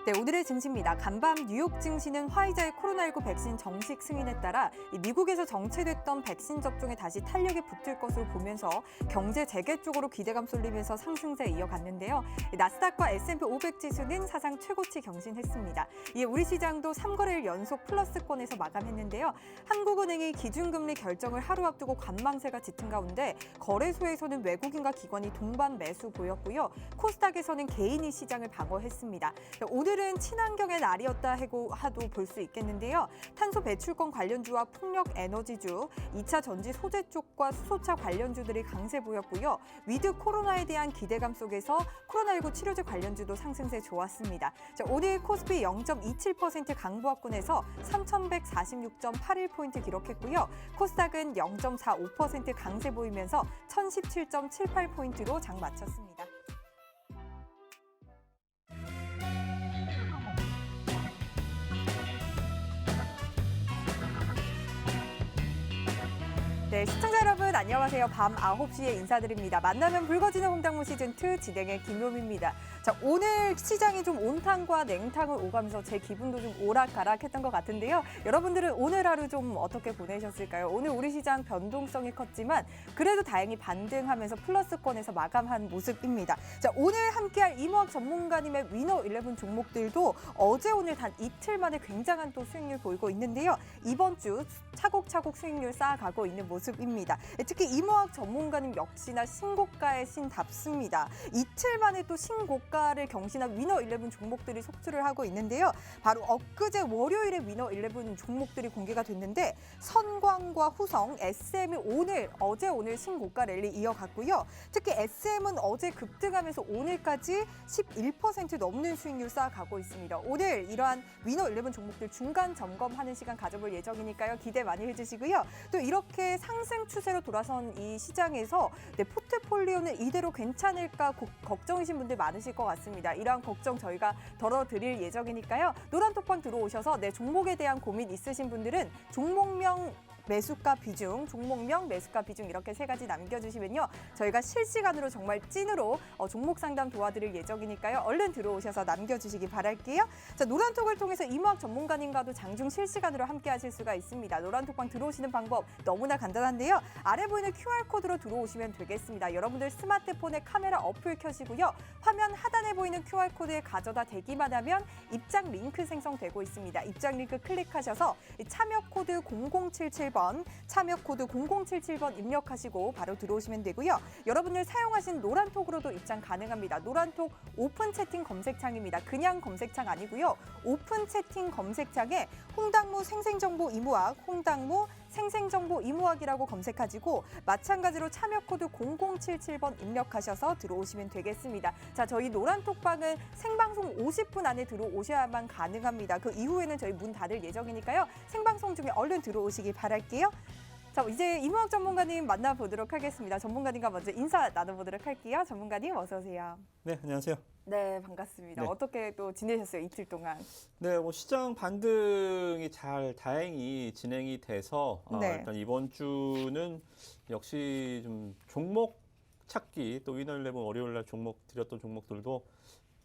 네, 오늘의 증시입니다. 간밤 뉴욕 증시는 화이자의 코로나19 백신 정식 승인에 따라 미국에서 정체됐던 백신 접종에 다시 탄력이 붙을 것으로 보면서 경제 재개 쪽으로 기대감 쏠리면서 상승세 이어갔는데요. 나스닥과 S&P 500 지수는 사상 최고치 경신했습니다. 이에 우리 시장도 3거래일 연속 플러스권에서 마감했는데요. 한국은행이 기준금리 결정을 하루 앞두고 관망세가 짙은 가운데 거래소에서는 외국인과 기관이 동반 매수 보였고요. 코스닥에서는 개인이 시장을 방어했습니다. 오늘은 친환경의 날이었다 하도 볼 수 있겠는데요. 탄소 배출권 관련주와 풍력 에너지주, 2차 전지 소재 쪽과 수소차 관련주들이 강세 보였고요. 위드 코로나에 대한 기대감 속에서 코로나19 치료제 관련주도 상승세 좋았습니다. 오늘 코스피 0.27% 강보합권에서 3,146.81포인트 기록했고요. 코스닥은 0.45% 강세 보이면서 1,017.78포인트로 장 마쳤습니다. 네, 시청자 여러분 안녕하세요. 밤 9시에 인사드립니다. 만나면 붉어지는 홍당무 시즌2 진행의 김효미입니다. 자, 오늘 시장이 좀 온탕과 냉탕을 오가면서 제 기분도 좀 오락가락했던 것 같은데요. 여러분들은 오늘 하루 좀 어떻게 보내셨을까요? 오늘 우리 시장 변동성이 컸지만 그래도 다행히 반등하면서 플러스권에서 마감한 모습입니다. 자, 오늘 함께할 이모학 전문가님의 위너 11 종목들도 어제 오늘 단 이틀 만에 굉장한 또 수익률 보이고 있는데요. 이번 주 차곡차곡 수익률 쌓아가고 있는 모습입니다. 특히 이모학 전문가님 역시나 신고가의 신답습니다. 이틀 만에 또 신고가를 경신한 위너 11 종목들이 속출을 하고 있는데요. 바로 엊그제 월요일에 위너 11 종목들이 공개가 됐는데 선광과 후성, SM이 어제 오늘 신고가 랠리 이어갔고요. 특히 SM은 어제 급등하면서 오늘까지 11% 넘는 수익률 쌓아가고 있습니다. 오늘 이러한 위너 11 종목들 중간 점검하는 시간 가져볼 예정이니까요. 기대 많이 해주시고요. 또 이렇게 상승 추세로 돌아선 이 시장에서 포트폴리오는 이대로 괜찮을까 걱정이신 분들 많으실 것 같습니다. 이러한 걱정 저희가 덜어드릴 예정이니까요. 노란톡방 들어오셔서 내 종목에 대한 고민 있으신 분들은 종목명 매수가 비중, 종목명, 매수가 비중 이렇게 세 가지 남겨주시면요. 저희가 실시간으로 정말 찐으로 종목 상담 도와드릴 예정이니까요. 얼른 들어오셔서 남겨주시기 바랄게요. 자, 노란톡을 통해서 이모학 전문가님과도 장중 실시간으로 함께 하실 수가 있습니다. 노란톡방 들어오시는 방법 너무나 간단한데요. 아래 보이는 QR코드로 들어오시면 되겠습니다. 여러분들 스마트폰에 카메라 어플 켜시고요. 화면 하단에 보이는 QR코드에 가져다 대기만 하면 입장 링크 생성되고 있습니다. 입장 링크 클릭하셔서 참여 코드 0077번 참여 코드 0077번 입력하시고 바로 들어오시면 되고요. 여러분들 사용하신 노란톡으로도 입장 가능합니다. 노란톡 오픈 채팅 검색창입니다. 그냥 검색창 아니고요. 오픈 채팅 검색창에 홍당무 생생정보 이모학, 홍당무 생생정보 이모학이라고 검색하시고 마찬가지로 참여 코드 0077번 입력하셔서 들어오시면 되겠습니다. 자, 저희 노란톡방은 생방송 50분 안에 들어오셔야만 가능합니다. 그 이후에는 저희 문 닫을 예정이니까요. 생방송 중에 얼른 들어오시기 바랄게요. 자, 이제 이모학 전문가님 만나보도록 하겠습니다. 전문가님과 먼저 인사 나눠보도록 할게요. 전문가님 어서 오세요. 네, 안녕하세요. 네, 반갑습니다. 네. 어떻게 또 지내셨어요, 이틀 동안? 네, 시장 반등이 잘 다행히 진행이 돼서 네. 일단 이번 주는 역시 좀 종목 찾기 또 위너 11 월요일 날 종목 드렸던 종목들도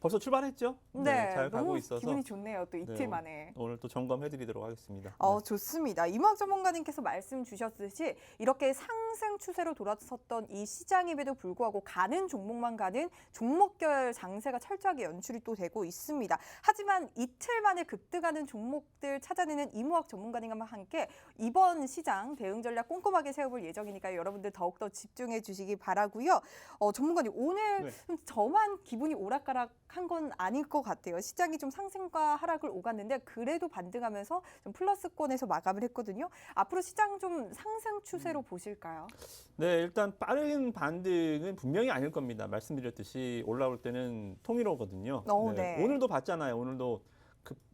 벌써 출발했죠? 네, 잘 가고 너무 있어서 기분이 좋네요. 또 이틀 네, 만에. 오늘 또 점검해드리도록 하겠습니다. 좋습니다. 이모학 전문가님께서 말씀 주셨듯이 이렇게 상승 추세로 돌아섰던 이 시장임에도 불구하고 가는 종목만 가는 종목별 장세가 철저하게 연출이 또 되고 있습니다. 하지만 이틀 만에 급등하는 종목들 찾아내는 이모학 전문가님과 함께 이번 시장 대응 전략 꼼꼼하게 세워볼 예정이니까 여러분들 더욱더 집중해 주시기 바라고요. 전문가님 오늘 네. 저만 기분이 오락가락한 건 아닐 것 같아요. 시장이 좀 상승과 하락을 오갔는데 그래도 반등하면서 좀 플러스권에서 마감을 했거든요. 앞으로 시장 좀 상승 추세로 보실까요? 네, 일단 빠른 반등은 분명히 아닐 겁니다. 말씀드렸듯이 올라올 때는 통일호거든요. 네. 오늘도 봤잖아요. 오늘도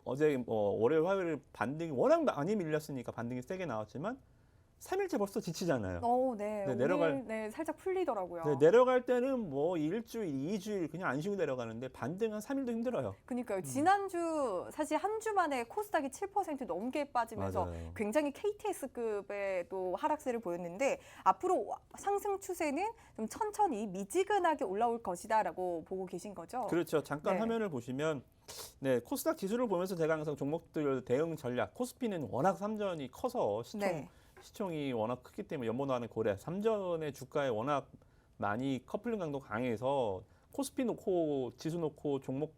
어제 월요일, 화요일 반등이 워낙 많이 밀렸으니까 반등이 세게 나왔지만 3일째 벌써 지치잖아요. 네. 네, 오늘 네, 살짝 풀리더라고요. 네, 내려갈 때는 뭐 일주일, 2주일 그냥 안 쉬고 내려가는데 반등 한 3일도 힘들어요. 그러니까요. 지난주 사실 한 주 만에 코스닥이 7% 넘게 빠지면서 맞아요. 굉장히 KTX급의 또 하락세를 보였는데 앞으로 상승 추세는 좀 천천히 미지근하게 올라올 것이다라고 보고 계신 거죠? 그렇죠. 잠깐 네. 화면을 보시면 네, 코스닥 지수를 보면서 제가 항상 종목들 대응 전략, 코스피는 워낙 삼전이 커서 네. 시총이 워낙 크기 때문에 연보나는 고래, 삼전의 주가에 워낙 많이 커플링 강도 강해서 코스피 놓고 지수 놓고 종목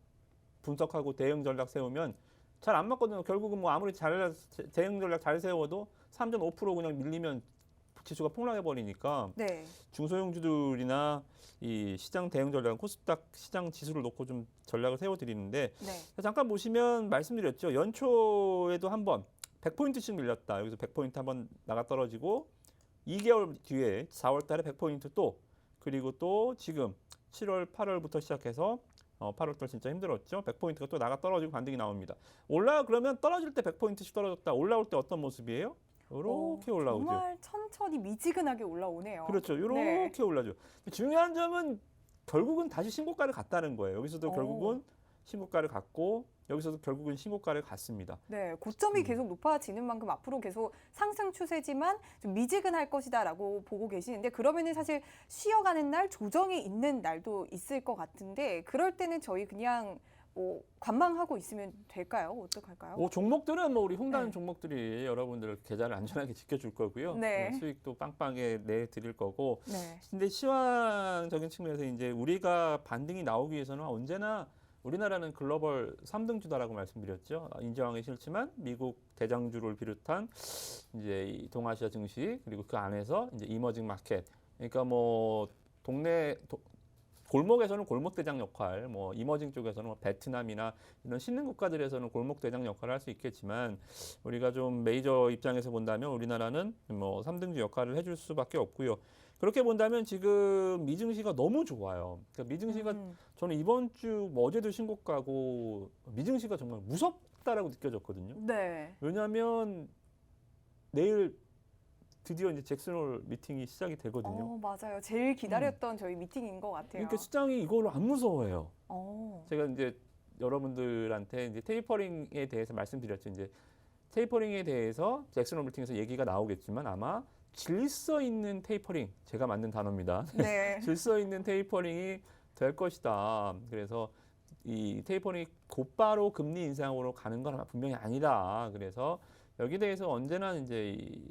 분석하고 대응 전략 세우면 잘 안 맞거든요. 결국은 뭐 아무리 대응 전략 잘 세워도 3전 5% 그냥 밀리면 지수가 폭락해 버리니까 네. 중소형주들이나 이 시장 대응 전략은 코스닥 시장 지수를 놓고 좀 전략을 세워드리는데 네. 잠깐 보시면 말씀드렸죠. 연초에도 한번 100포인트씩 밀렸다. 여기서 100포인트 한번 나가 떨어지고 2개월 뒤에 4월 달에 100포인트 또 그리고 또 지금 7월, 8월부터 시작해서 8월 달 진짜 힘들었죠. 100포인트가 또 나가 떨어지고 반등이 나옵니다. 그러면 떨어질 때 100포인트씩 떨어졌다. 올라올 때 어떤 모습이에요? 이렇게 올라오죠. 정말 천천히 미지근하게 올라오네요. 그렇죠. 이렇게 네. 올라죠. 중요한 점은 결국은 다시 신고가를 갔다는 거예요. 여기서도 결국은 신고가를 갔고 여기서도 결국은 신고가를 갔습니다. 네, 고점이 계속 높아지는 만큼 앞으로 계속 상승 추세지만 좀 미지근할 것이다라고 보고 계시는데 그러면은 사실 쉬어가는 날, 조정이 있는 날도 있을 것 같은데 그럴 때는 저희 그냥 뭐 관망하고 있으면 될까요? 어떡할까요? 종목들은 뭐 우리 홍단 네. 종목들이 여러분들 계좌를 안전하게 지켜줄 거고요. 네. 수익도 빵빵하게 내드릴 거고. 네. 근데 시황적인 측면에서 이제 우리가 반등이 나오기 위해서는 언제나 우리나라는 글로벌 3등주다라고 말씀드렸죠. 인정하기 싫지만 미국 대장주를 비롯한 이제 이 동아시아 증시 그리고 그 안에서 이제 이머징 마켓. 그러니까 뭐 골목에서는 골목 대장 역할, 뭐 이머징 쪽에서는 뭐 베트남이나 이런 신흥 국가들에서는 골목 대장 역할을 할 수 있겠지만 우리가 좀 메이저 입장에서 본다면 우리나라는 뭐 3등주 역할을 해줄 수밖에 없고요. 그렇게 본다면 지금 미증시가 너무 좋아요. 그러니까 미증시가 저는 이번 주 뭐 어제도 신고가고 미증시가 정말 무섭다라고 느껴졌거든요. 네. 왜냐하면 내일 드디어 이제 잭슨홀 미팅이 시작이 되거든요. 맞아요. 제일 기다렸던 저희 미팅인 것 같아요. 그러니까 시장이 이거를 안 무서워해요. 어. 제가 이제 여러분들한테 이제 테이퍼링에 대해서 말씀드렸죠. 이제 테이퍼링에 대해서 잭슨홀 미팅에서 얘기가 나오겠지만 아마 질서 있는 테이퍼링, 제가 만든 단어입니다. 네. 질서 있는 테이퍼링이 될 것이다. 그래서 이 테이퍼링이 곧바로 금리 인상으로 가는 건 분명히 아니다. 그래서 여기에 대해서 언제나 이제 이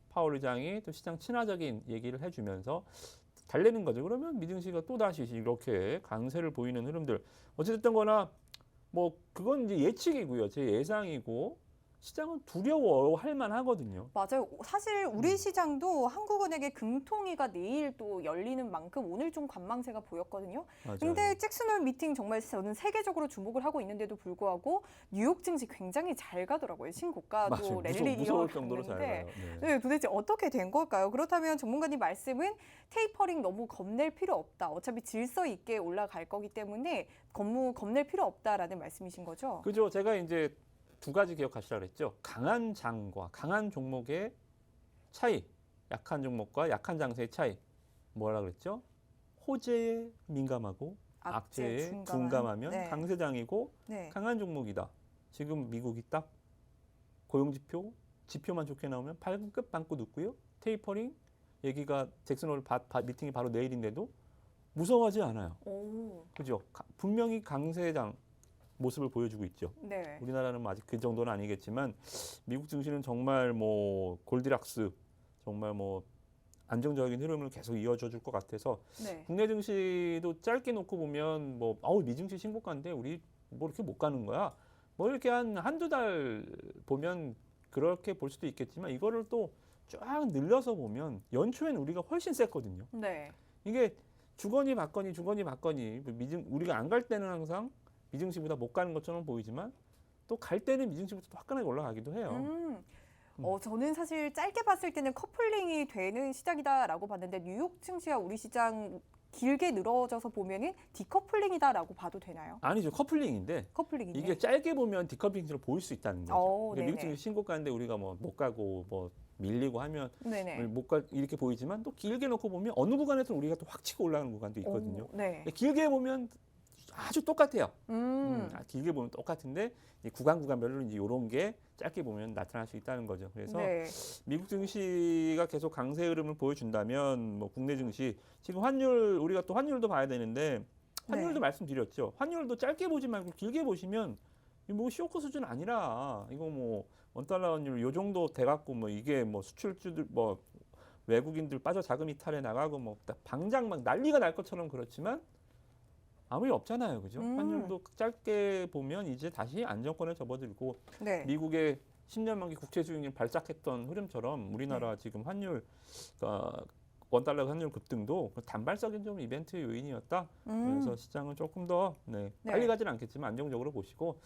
파월 의장이 또 시장 친화적인 얘기를 해주면서 달래는 거죠. 그러면 미증시가 또 다시 이렇게 강세를 보이는 흐름들. 어쨌든 거나 뭐 그건 이제 예측이고요. 제 예상이고 시장은 두려워할 만하거든요. 맞아요. 사실 우리 시장도 한국은행의 금통위가 내일 또 열리는 만큼 오늘 좀 관망세가 보였거든요. 맞아요. 근데 잭슨홀 미팅 정말 저는 세계적으로 주목을 하고 있는데도 불구하고 뉴욕 증시 굉장히 잘 가더라고요. 신고가도 맞아요. 랠리 무서울 정도로 잘 이어갔는데 가요. 네. 네, 도대체 어떻게 된 걸까요? 그렇다면 전문가님 말씀은 테이퍼링 너무 겁낼 필요 없다. 어차피 질서 있게 올라갈 거기 때문에 겁낼 필요 없다라는 말씀이신 거죠? 그죠. 제가 이제 두 가지 기억하시라 그랬죠. 강한 장과 강한 종목의 차이, 약한 종목과 약한 장세의 차이. 뭐라 그랬죠? 호재에 민감하고 악재에 둔감하면 네. 강세장이고 네. 강한 종목이다. 지금 미국이 딱 지표만 좋게 나오면 발끝 빵꾸 눕고요. 테이퍼링 얘기가 잭슨홀 미팅이 바로 내일인데도 무서워하지 않아요. 오. 그죠? 분명히 강세장 모습을 보여주고 있죠. 네. 우리나라는 뭐 아직 그 정도는 아니겠지만 미국 증시는 정말 뭐 골디락스 정말 뭐 안정적인 흐름을 계속 이어줘 줄 것 같아서 네. 국내 증시도 짧게 놓고 보면 뭐 미증시 신고가인데 우리 뭐 이렇게 못 가는 거야. 뭐 이렇게 한두 달 보면 그렇게 볼 수도 있겠지만 이거를 또 쫙 늘려서 보면 연초엔 우리가 훨씬 셌거든요. 네. 이게 주거니 받거니 우리가 안 갈 때는 항상 미증시보다 못 가는 것처럼 보이지만 또 갈 때는 미증시보다 또 화끈하게 올라가기도 해요. 저는 사실 짧게 봤을 때는 커플링이 되는 시장이다라고 봤는데 뉴욕 증시와 우리 시장 길게 늘어져서 보면은 디커플링이다라고 봐도 되나요? 아니죠. 커플링인데 커플링이네. 이게 짧게 보면 디커플링처럼 보일 수 있다는 거죠. 오, 미국 네네. 증시 신고가인데 우리가 뭐 못 가고 뭐 밀리고 하면 네네. 못 갈 이렇게 보이지만 또 길게 놓고 보면 어느 구간에서 우리가 또 확 치고 올라가는 구간도 있거든요. 오, 네. 길게 보면 아주 똑같아요. 음. 길게 보면 똑같은데 이 구간별로 이제 이런 게 짧게 보면 나타날 수 있다는 거죠. 그래서 네. 미국 증시가 계속 강세 흐름을 보여준다면 뭐 국내 증시 지금 환율 우리가 또 환율도 봐야 되는데 환율도 네. 말씀드렸죠. 환율도 짧게 보지 말고 길게 보시면 뭐 쇼크 수준 아니라 이거 뭐 원달러 환율 요 정도 돼갖고 뭐 이게 뭐 수출주들 뭐 외국인들 빠져 자금 이탈해 나가고 뭐 방장 막 난리가 날 것처럼 그렇지만 아무 일 없잖아요, 그죠? 환율도 짧게 보면 이제 다시 안정권에 접어들고 네. 미국의 10년 만기 국채 수익률 발작했던 흐름처럼 우리나라 지금 환율 원달러 환율 급등도 단발적인 좀 이벤트 요인이었다. 그래서 시장은 조금 더 빨리 가지는 않겠지만 안정적으로 보시고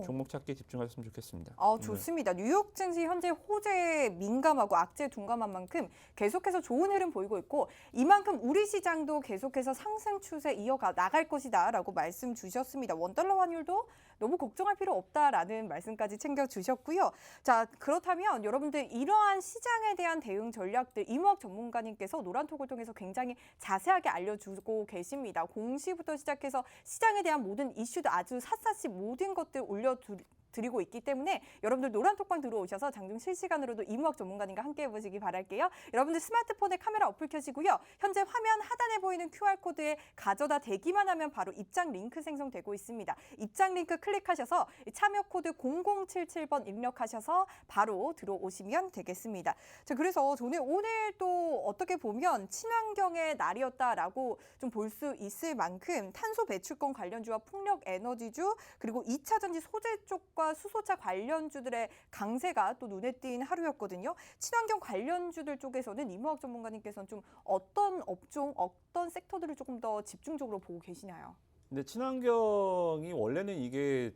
종목 찾기에 집중하셨으면 좋겠습니다. 좋습니다. 뉴욕 증시 현재 호재에 민감하고 악재에 둔감한 만큼 계속해서 좋은 흐름 보이고 있고 이만큼 우리 시장도 계속해서 상승 추세 이어가 나갈 것이다라고 말씀 주셨습니다. 원달러 환율도 너무 걱정할 필요 없다라는 말씀까지 챙겨주셨고요. 자, 그렇다면 여러분들 이러한 시장에 대한 대응 전략들 이무학 전문가님께서 노란톡을 통해서 굉장히 자세하게 알려주고 계십니다. 공시부터 시작해서 시장에 대한 모든 이슈도 아주 샅샅이 모든 것들 올려드리고 있기 때문에 여러분들 노란톡방 들어오셔서 장중 실시간으로도 이무학 전문가님과 함께 해보시기 바랄게요. 여러분들 스마트폰에 카메라 어플 켜시고요. 현재 화면 하단에 보이는 QR코드에 가져다 대기만 하면 바로 입장 링크 생성되고 있습니다. 입장 링크 클릭하셔서 참여 코드 0077번 입력하셔서 바로 들어오시면 되겠습니다. 자, 그래서 저는 오늘 또 어떻게 보면 친환경의 날이었다라고 좀 볼 수 있을 만큼 탄소 배출권 관련주와 풍력 에너지주 그리고 2차 전지 소재 쪽과 수소차 관련주들의 강세가 또 눈에 띈 하루였거든요. 친환경 관련주들 쪽에서는 이무학 전문가님께서는 좀 어떤 업종, 어떤 섹터들을 조금 더 집중적으로 보고 계시나요? 근데 친환경이 원래는 이게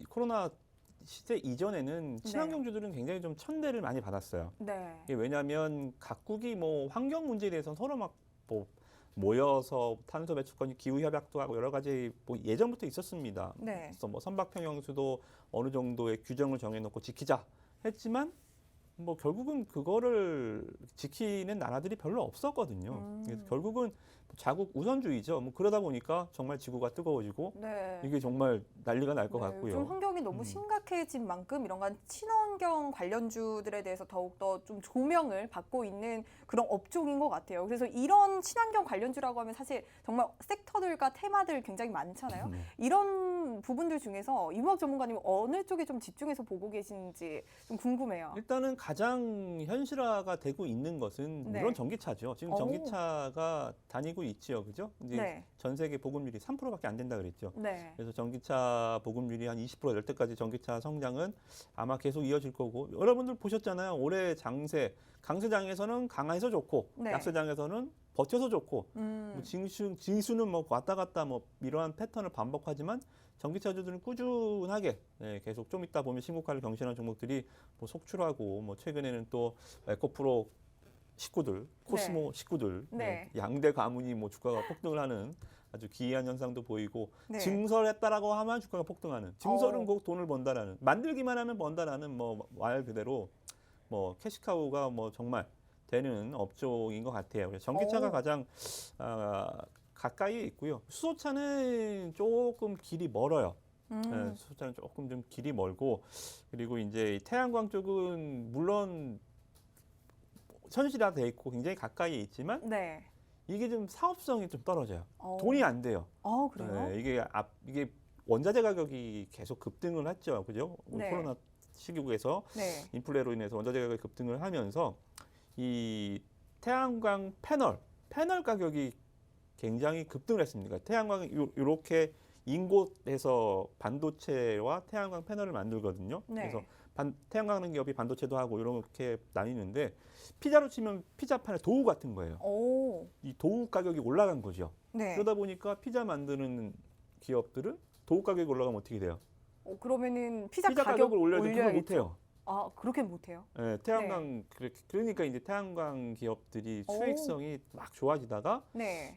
코로나 시대 이전에는 친환경주들은 굉장히 좀 천대를 많이 받았어요. 네. 이게 왜냐하면 각국이 뭐 환경 문제에 대해서 서로 막 뭐 모여서 탄소 배출권 기후 협약도 하고 여러 가지 뭐 예전부터 있었습니다. 네. 그래서 뭐 선박평형수도 어느 정도의 규정을 정해놓고 지키자 했지만 뭐 결국은 그거를 지키는 나라들이 별로 없었거든요. 그래서 결국은 자국 우선주의죠. 뭐 그러다 보니까 정말 지구가 뜨거워지고 네. 이게 정말 난리가 날 것 같고요. 좀 환경이 너무 심각해진 만큼 이런 친환경 관련주들에 대해서 더욱더 좀 조명을 받고 있는 그런 업종인 것 같아요. 그래서 이런 친환경 관련주라고 하면 사실 정말 섹터들과 테마들 굉장히 많잖아요. 이런 부분들 중에서 이무학 전문가님 어느 쪽에 좀 집중해서 보고 계신지 좀 궁금해요. 일단은 가장 현실화가 되고 있는 것은 물론 전기차죠. 지금 전기차가 다니고 있지요, 그죠? 이제 전 세계 보급률이 3%밖에 안 된다 그랬죠. 네. 그래서 전기차 보급률이 한 20% 될 때까지 전기차 성장은 아마 계속 이어질 거고 여러분들 보셨잖아요. 올해 강세장에서는 강해서 좋고 약세장에서는 버텨서 좋고 뭐 징수는 뭐 왔다 갔다 뭐 이러한 패턴을 반복하지만 전기차주들은 꾸준하게 계속 좀 있다 보면 신고가를 경신하는 종목들이 뭐 속출하고 뭐 최근에는 또 에코프로 식구들, 코스모 식구들, 양대 가문이 뭐 주가가 폭등을 하는 아주 기이한 현상도 보이고 증설했다라고 하면 주가가 폭등하는 증설은 곧 돈을 번다라는 만들기만 하면 번다라는 뭐 말 그대로 뭐 캐시카우가 뭐 정말 되는 업종인 것 같아요. 그래서 전기차가 가장 가까이에 있고요. 수소차는 조금 길이 멀어요. 수소차는 조금 좀 길이 멀고 그리고 이제 태양광 쪽은 물론 현실화돼 있고 굉장히 가까이에 있지만 이게 좀 사업성이 좀 떨어져요. 돈이 안 돼요. 그래요? 이게 원자재 가격이 계속 급등을 했죠, 그죠? 코로나 시국에서 인플레로 인해서 원자재 가격이 급등을 하면서 이 태양광 패널 가격이 굉장히 급등을 했습니다. 태양광 이렇게 인곳에서 반도체와 태양광 패널을 만들거든요. 그래서 태양광 기업이 반도체도 하고 이렇게 나뉘는데 피자로 치면 피자판의 도우 같은 거예요. 이 도우 가격이 올라간 거죠. 그러다 보니까 피자 만드는 기업들은 도우 가격이 올라가면 어떻게 돼요? 그러면은 피자 가격을 올려야 그걸 못해요. 그렇게 못해요? 네, 태양광 그러니까 이제 태양광 기업들이 수익성이 막 좋아지다가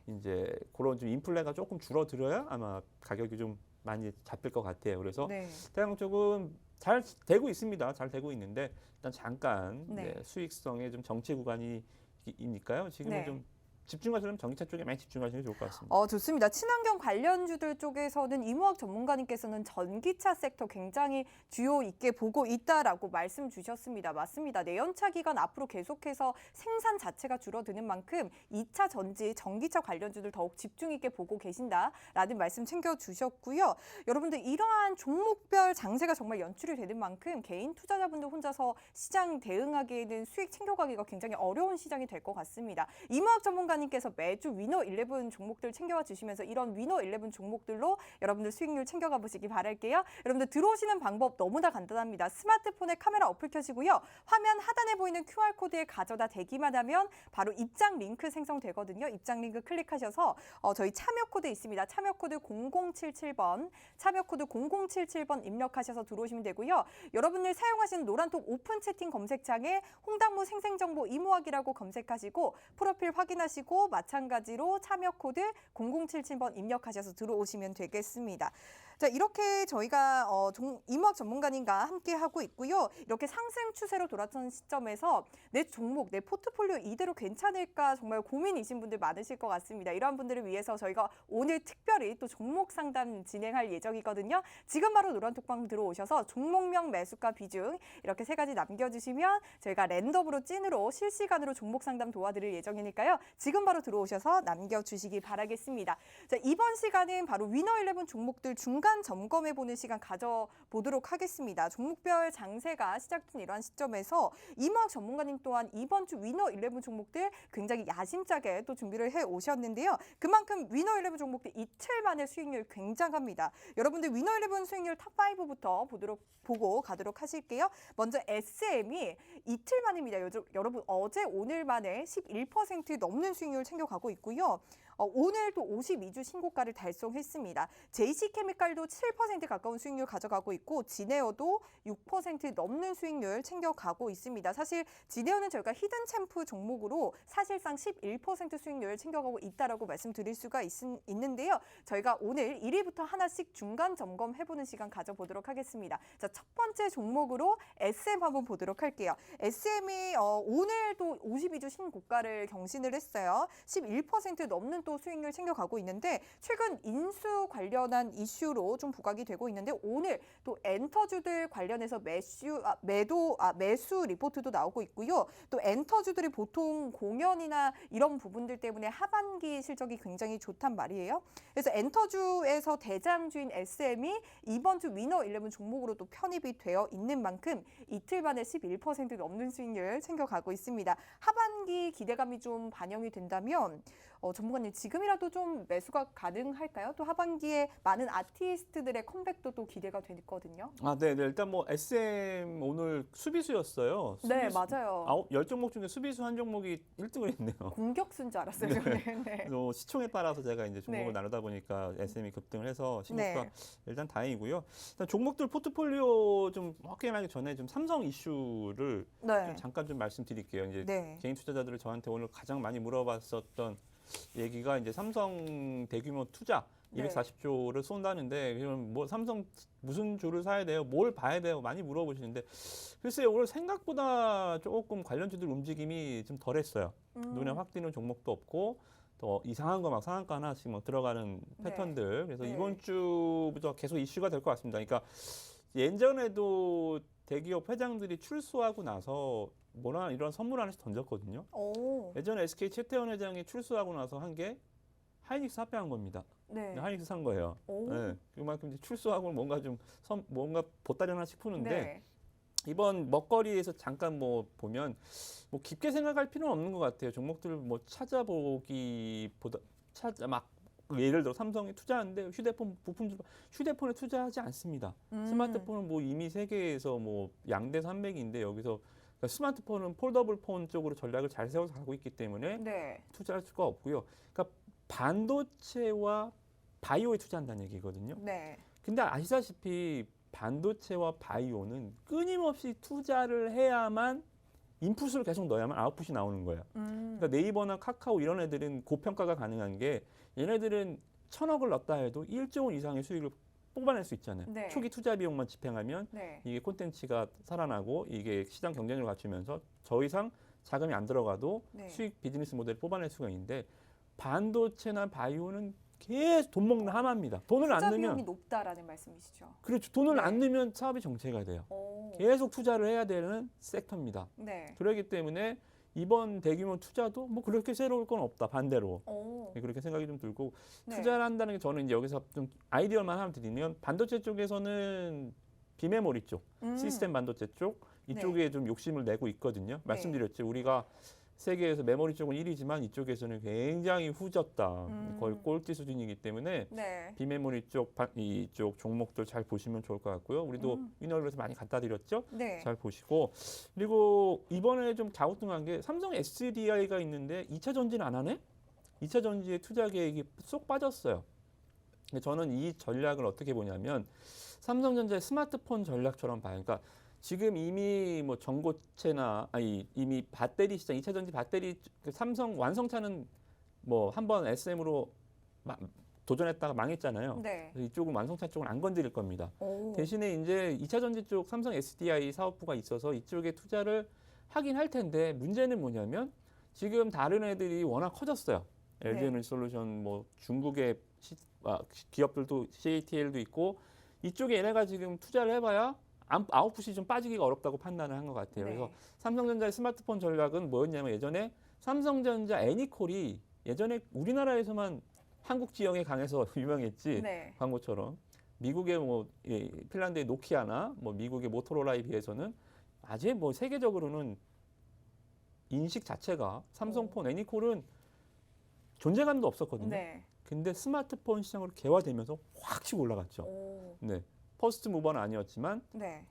이제 그런 좀 인플레가 조금 줄어들어야 아마 가격이 좀 많이 잡힐 것 같아요. 그래서 태양광 쪽은 잘 되고 있습니다. 잘 되고 있는데 일단 잠깐 네. 네, 수익성의 좀 정체 구간이니까요. 지금은 네. 좀 집중하시려면 전기차 쪽에 많이 집중하시는 게 좋을 것 같습니다. 좋습니다. 친환경 관련주들 쪽에서는 이무학 전문가님께서는 전기차 sek터 굉장히 주요 있게 보고 있다라고 말씀 주셨습니다. 맞습니다. 내연차 기간 앞으로 계속해서 생산 자체가 줄어드는 만큼 2차 전지, 전기차 관련주들 더욱 집중 있게 보고 계신다라는 말씀 챙겨주셨고요. 여러분들 이러한 종목별 장세가 정말 연출이 되는 만큼 개인 투자자분들 혼자서 시장 대응하기에는 수익 챙겨가기가 굉장히 어려운 시장이 될 것 같습니다. 이무학 전문가님께서 매주 위너 11 종목들 챙겨와 주시면서 이런 위너 11 종목들로 여러분들 수익률 챙겨가 보시기 바랄게요. 여러분들 들어오시는 방법 너무나 간단합니다. 스마트폰에 카메라 어플 켜시고요. 화면 하단에 보이는 QR코드에 가져다 대기만 하면 바로 입장 링크 생성되거든요. 입장 링크 클릭하셔서 저희 참여 코드 있습니다. 참여 코드 0077번, 참여 코드 0077번 입력하셔서 들어오시면 되고요. 여러분들 사용하시는 노란톡 오픈 채팅 검색창에 홍당무 생생정보 이무학이라고 검색하시고 프로필 확인하시고 마찬가지로 참여 코드 0077번 입력하셔서 들어오시면 되겠습니다. 자, 이렇게 저희가 이무학 전문가님과 함께 하고 있고요. 이렇게 상승 추세로 돌아선 시점에서 내 종목, 내 포트폴리오 이대로 괜찮을까 정말 고민이신 분들 많으실 것 같습니다. 이러한 분들을 위해서 저희가 오늘 특별히 또 종목 상담 진행할 예정이거든요. 지금 바로 노란톡방 들어오셔서 종목명, 매수가, 비중 이렇게 세 가지 남겨주시면 저희가 랜덤으로 찐으로 실시간으로 종목 상담 도와드릴 예정이니까요. 지금 바로 들어오셔서 남겨주시기 바라겠습니다. 자, 이번 시간은 바로 위너 11 종목들 중간 점검해보는 시간 가져보도록 하겠습니다. 종목별 장세가 시작된 이러한 시점에서 이무학 전문가님 또한 이번 주 위너 11 종목들 굉장히 야심차게 또 준비를 해오셨는데요. 그만큼 위너 11 종목들 이틀 만에 수익률 굉장합니다. 여러분들 위너 11 수익률 탑5부터 보고 가도록 하실게요. 먼저 SM이 이틀 만입니다. 여러분 어제 오늘 만에 11% 넘는 수익률 챙겨가고 있고요. 오늘도 52주 신고가를 달성했습니다. JC케미칼도 7% 가까운 수익률 가져가고 있고 지네어도 6% 넘는 수익률 챙겨가고 있습니다. 사실 지네어는 저희가 히든 챔프 종목으로 사실상 11% 수익률 챙겨가고 있다라고 말씀드릴 수가 있는데요. 저희가 오늘 1위부터 하나씩 중간 점검해보는 시간 가져보도록 하겠습니다. 자, 첫 번째 종목으로 SM 한번 보도록 할게요. SM이 오늘도 52주 신고가를 경신을 했어요. 11% 넘는 또 수익률 챙겨가고 있는데 최근 인수 관련한 이슈로 좀 부각이 되고 있는데 오늘 또 엔터주들 관련해서 매수 리포트도 나오고 있고요. 또 엔터주들이 보통 공연이나 이런 부분들 때문에 하반기 실적이 굉장히 좋단 말이에요. 그래서 엔터주에서 대장주인 SM이 이번 주 위너 11 종목으로 또 편입이 되어 있는 만큼 이틀 만에 11% 넘는 수익률 챙겨가고 있습니다. 하반기 기대감이 좀 반영이 된다면 전문가님 지금이라도 좀 매수가 가능할까요? 또 하반기에 많은 아티스트들의 컴백도 또 기대가 되거든요. 네. 일단 뭐 SM 오늘 수비수였어요. 네, 맞아요. 10종목 중에 수비수 한 종목이 1등을 했네요. 공격수인 줄 알았어요, 저는. 네. 그래서 시총에 따라서 제가 이제 종목을 네. 나누다 보니까 SM이 급등을 해서 신고가 네. 일단 다행이고요. 일단 종목들 포트폴리오 좀 확인하기 전에 좀 삼성 이슈를 네. 좀 잠깐 좀 말씀드릴게요. 이제 네. 개인 투자자들을 저한테 오늘 가장 많이 물어봤었던 얘기가 이제 삼성 대규모 투자 네. 240조를 쏜다는데 그럼 뭐 삼성 무슨 주를 사야 돼요? 뭘 봐야 돼요? 많이 물어보시는데 글쎄요 오늘 생각보다 조금 관련주들 움직임이 좀 덜했어요. 눈에 확 띄는 종목도 없고 또 이상한 거 막 상한가 하나씩 막 들어가는 네. 패턴들. 그래서 네. 이번 주부터 계속 이슈가 될 것 같습니다. 그러니까 예전에도 대기업 회장들이 출소하고 나서 뭐라 이런 선물 하나씩 던졌거든요. 오. 예전에 SK 최태원 회장이 출소하고 나서 한 게 하이닉스 합병한 겁니다. 네. 하이닉스 산 거예요. 오. 네, 그만큼 이제 출소하고 뭔가 좀 뭔가 보따리 하나씩 푸는데 네. 이번 먹거리에서 잠깐 뭐 보면 뭐 깊게 생각할 필요는 없는 것 같아요. 종목들을 뭐 찾아보기보다 막 예를 들어 삼성이 투자하는데 휴대폰 부품 휴대폰에 투자하지 않습니다. 스마트폰은 뭐 이미 세계에서 뭐 양대 산맥인데 여기서 그러니까 스마트폰은 폴더블 폰 쪽으로 전략을 잘 세워서 가고 있기 때문에 네. 투자할 수가 없고요. 그러니까 반도체와 바이오에 투자한다는 얘기거든요. 네. 근데 아시다시피 반도체와 바이오는 끊임없이 투자를 해야만 인풋을 계속 넣어야만 아웃풋이 나오는 거예요. 그러니까 네이버나 카카오 이런 애들은 고평가가 가능한 게 얘네들은 1,000억을 넣었다 해도 1조 원 이상의 수익을 뽑아낼 수 있잖아요. 네. 초기 투자 비용만 집행하면 네. 이게 콘텐츠가 살아나고 이게 시장 경쟁력을 갖추면서 더 이상 자금이 안 들어가도 네. 수익 비즈니스 모델을 뽑아낼 수가 있는데 반도체나 바이오는 계속 돈 먹는 하마입니다. 돈을 안 투자 비용이 넣으면 높다라는 말씀이시죠. 그렇죠. 돈을 네. 안 넣으면 사업이 정체가 돼요. 오. 계속 투자를 해야 되는 섹터입니다. 네. 그렇기 때문에 이번 대규모 투자도 뭐 그렇게 새로울 건 없다. 반대로. 오. 그렇게 생각이 좀 들고 네. 투자를 한다는 게 저는 이제 여기서 좀 아이디어만 하나 드리면 반도체 쪽에서는 비메모리 쪽, 시스템 반도체 쪽 이쪽에 좀 욕심을 내고 있거든요. 말씀드렸죠. 우리가 세계에서 메모리 쪽은 1위지만 이쪽에서는 굉장히 후졌다. 거의 꼴찌 수준이기 때문에 네. 비메모리 쪽, 이쪽 종목들 잘 보시면 좋을 것 같고요. 우리도 위너블에서 많이 갖다 드렸죠. 네. 잘 보시고 그리고 이번에 좀 갸우뚱한 게 삼성 SDI가 있는데 2차 전지는 안 하네? 2차 전지의 투자 계획이 쏙 빠졌어요. 근데 저는 이 전략을 어떻게 보냐면 삼성전자의 스마트폰 전략처럼 봐요. 그러니까 지금 이미 뭐 전고체나 이미 배터리 시장 2차 전지 배터리 그 삼성 완성차는 뭐 한번 SM으로 도전했다가 망했잖아요. 네. 그래서 이쪽은 완성차 쪽은 안 건드릴 겁니다. 오. 대신에 이제 2차 전지 쪽 삼성 SDI 사업부가 있어서 이쪽에 투자를 하긴 할 텐데 문제는 뭐냐면 지금 다른 애들이 워낙 커졌어요. LG 에너지솔루션 뭐 중국의 기업들도 CATL도 있고 이쪽에 얘네가 지금 투자를 해봐야 아웃풋이 좀 빠지기가 어렵다고 판단을 한 것 같아요. 그래서 삼성전자의 스마트폰 전략은 뭐였냐면 예전에 삼성전자 애니콜이 예전에 우리나라에서만 한국 지형에 강해서 유명했지 광고처럼 미국의 뭐 핀란드의 노키아나 뭐 미국의 모토로라에 비해서는 아직 뭐 세계적으로는 인식 자체가 삼성폰 애니콜은 존재감도 없었거든요. 근데 스마트폰 시장으로 개화되면서 확 치고 올라갔죠. 오. 네. 퍼스트 무버는 아니었지만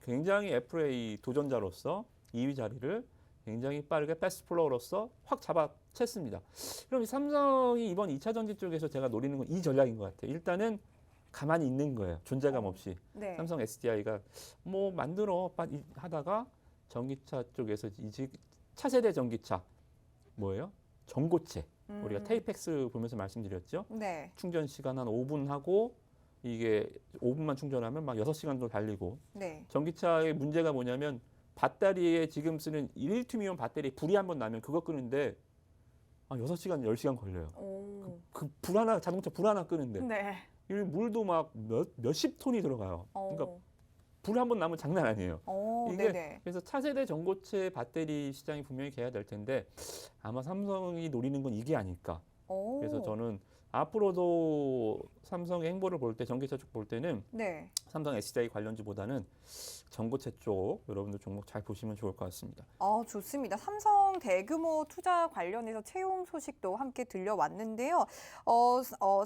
굉장히 애플의 도전자로서 2위 자리를 굉장히 빠르게 패스트 플로어로서 확 잡아챘습니다. 그럼 이 삼성이 이번 2차 전지 쪽에서 제가 노리는 건 이 전략인 것 같아요. 일단은 가만히 있는 거예요. 존재감 없이. 삼성 SDI가 뭐 만들어 하다가 전기차 쪽에서 이제 차세대 전기차 뭐예요? 전고체. 우리가 테이펙스 보면서 말씀드렸죠. 충전 시간 한 5분 하고 이게 5분만 충전하면 막 6시간 정도 달리고 전기차의 문제가 뭐냐면 배터리에 지금 쓰는 일리튬이온 배터리에 불이 한번 나면 그거 끄는데 6시간, 10시간 걸려요. 그 불 하나 자동차 불 하나 끄는데 이 물도 막 몇십 톤이 들어가요. 그러니까 불 한번 나면 장난 아니에요. 이게 그래서 차세대 전고체 배터리 시장이 분명히 개화될 텐데 아마 삼성이 노리는 건 이게 아닐까. 그래서 저는 앞으로도 삼성의 행보를 볼 때 전기차 쪽 볼 때는 삼성 SDI 관련주보다는 전고체 쪽 여러분들 종목 잘 보시면 좋을 것 같습니다. 좋습니다. 삼성 대규모 투자 관련해서 채용 소식도 함께 들려왔는데요.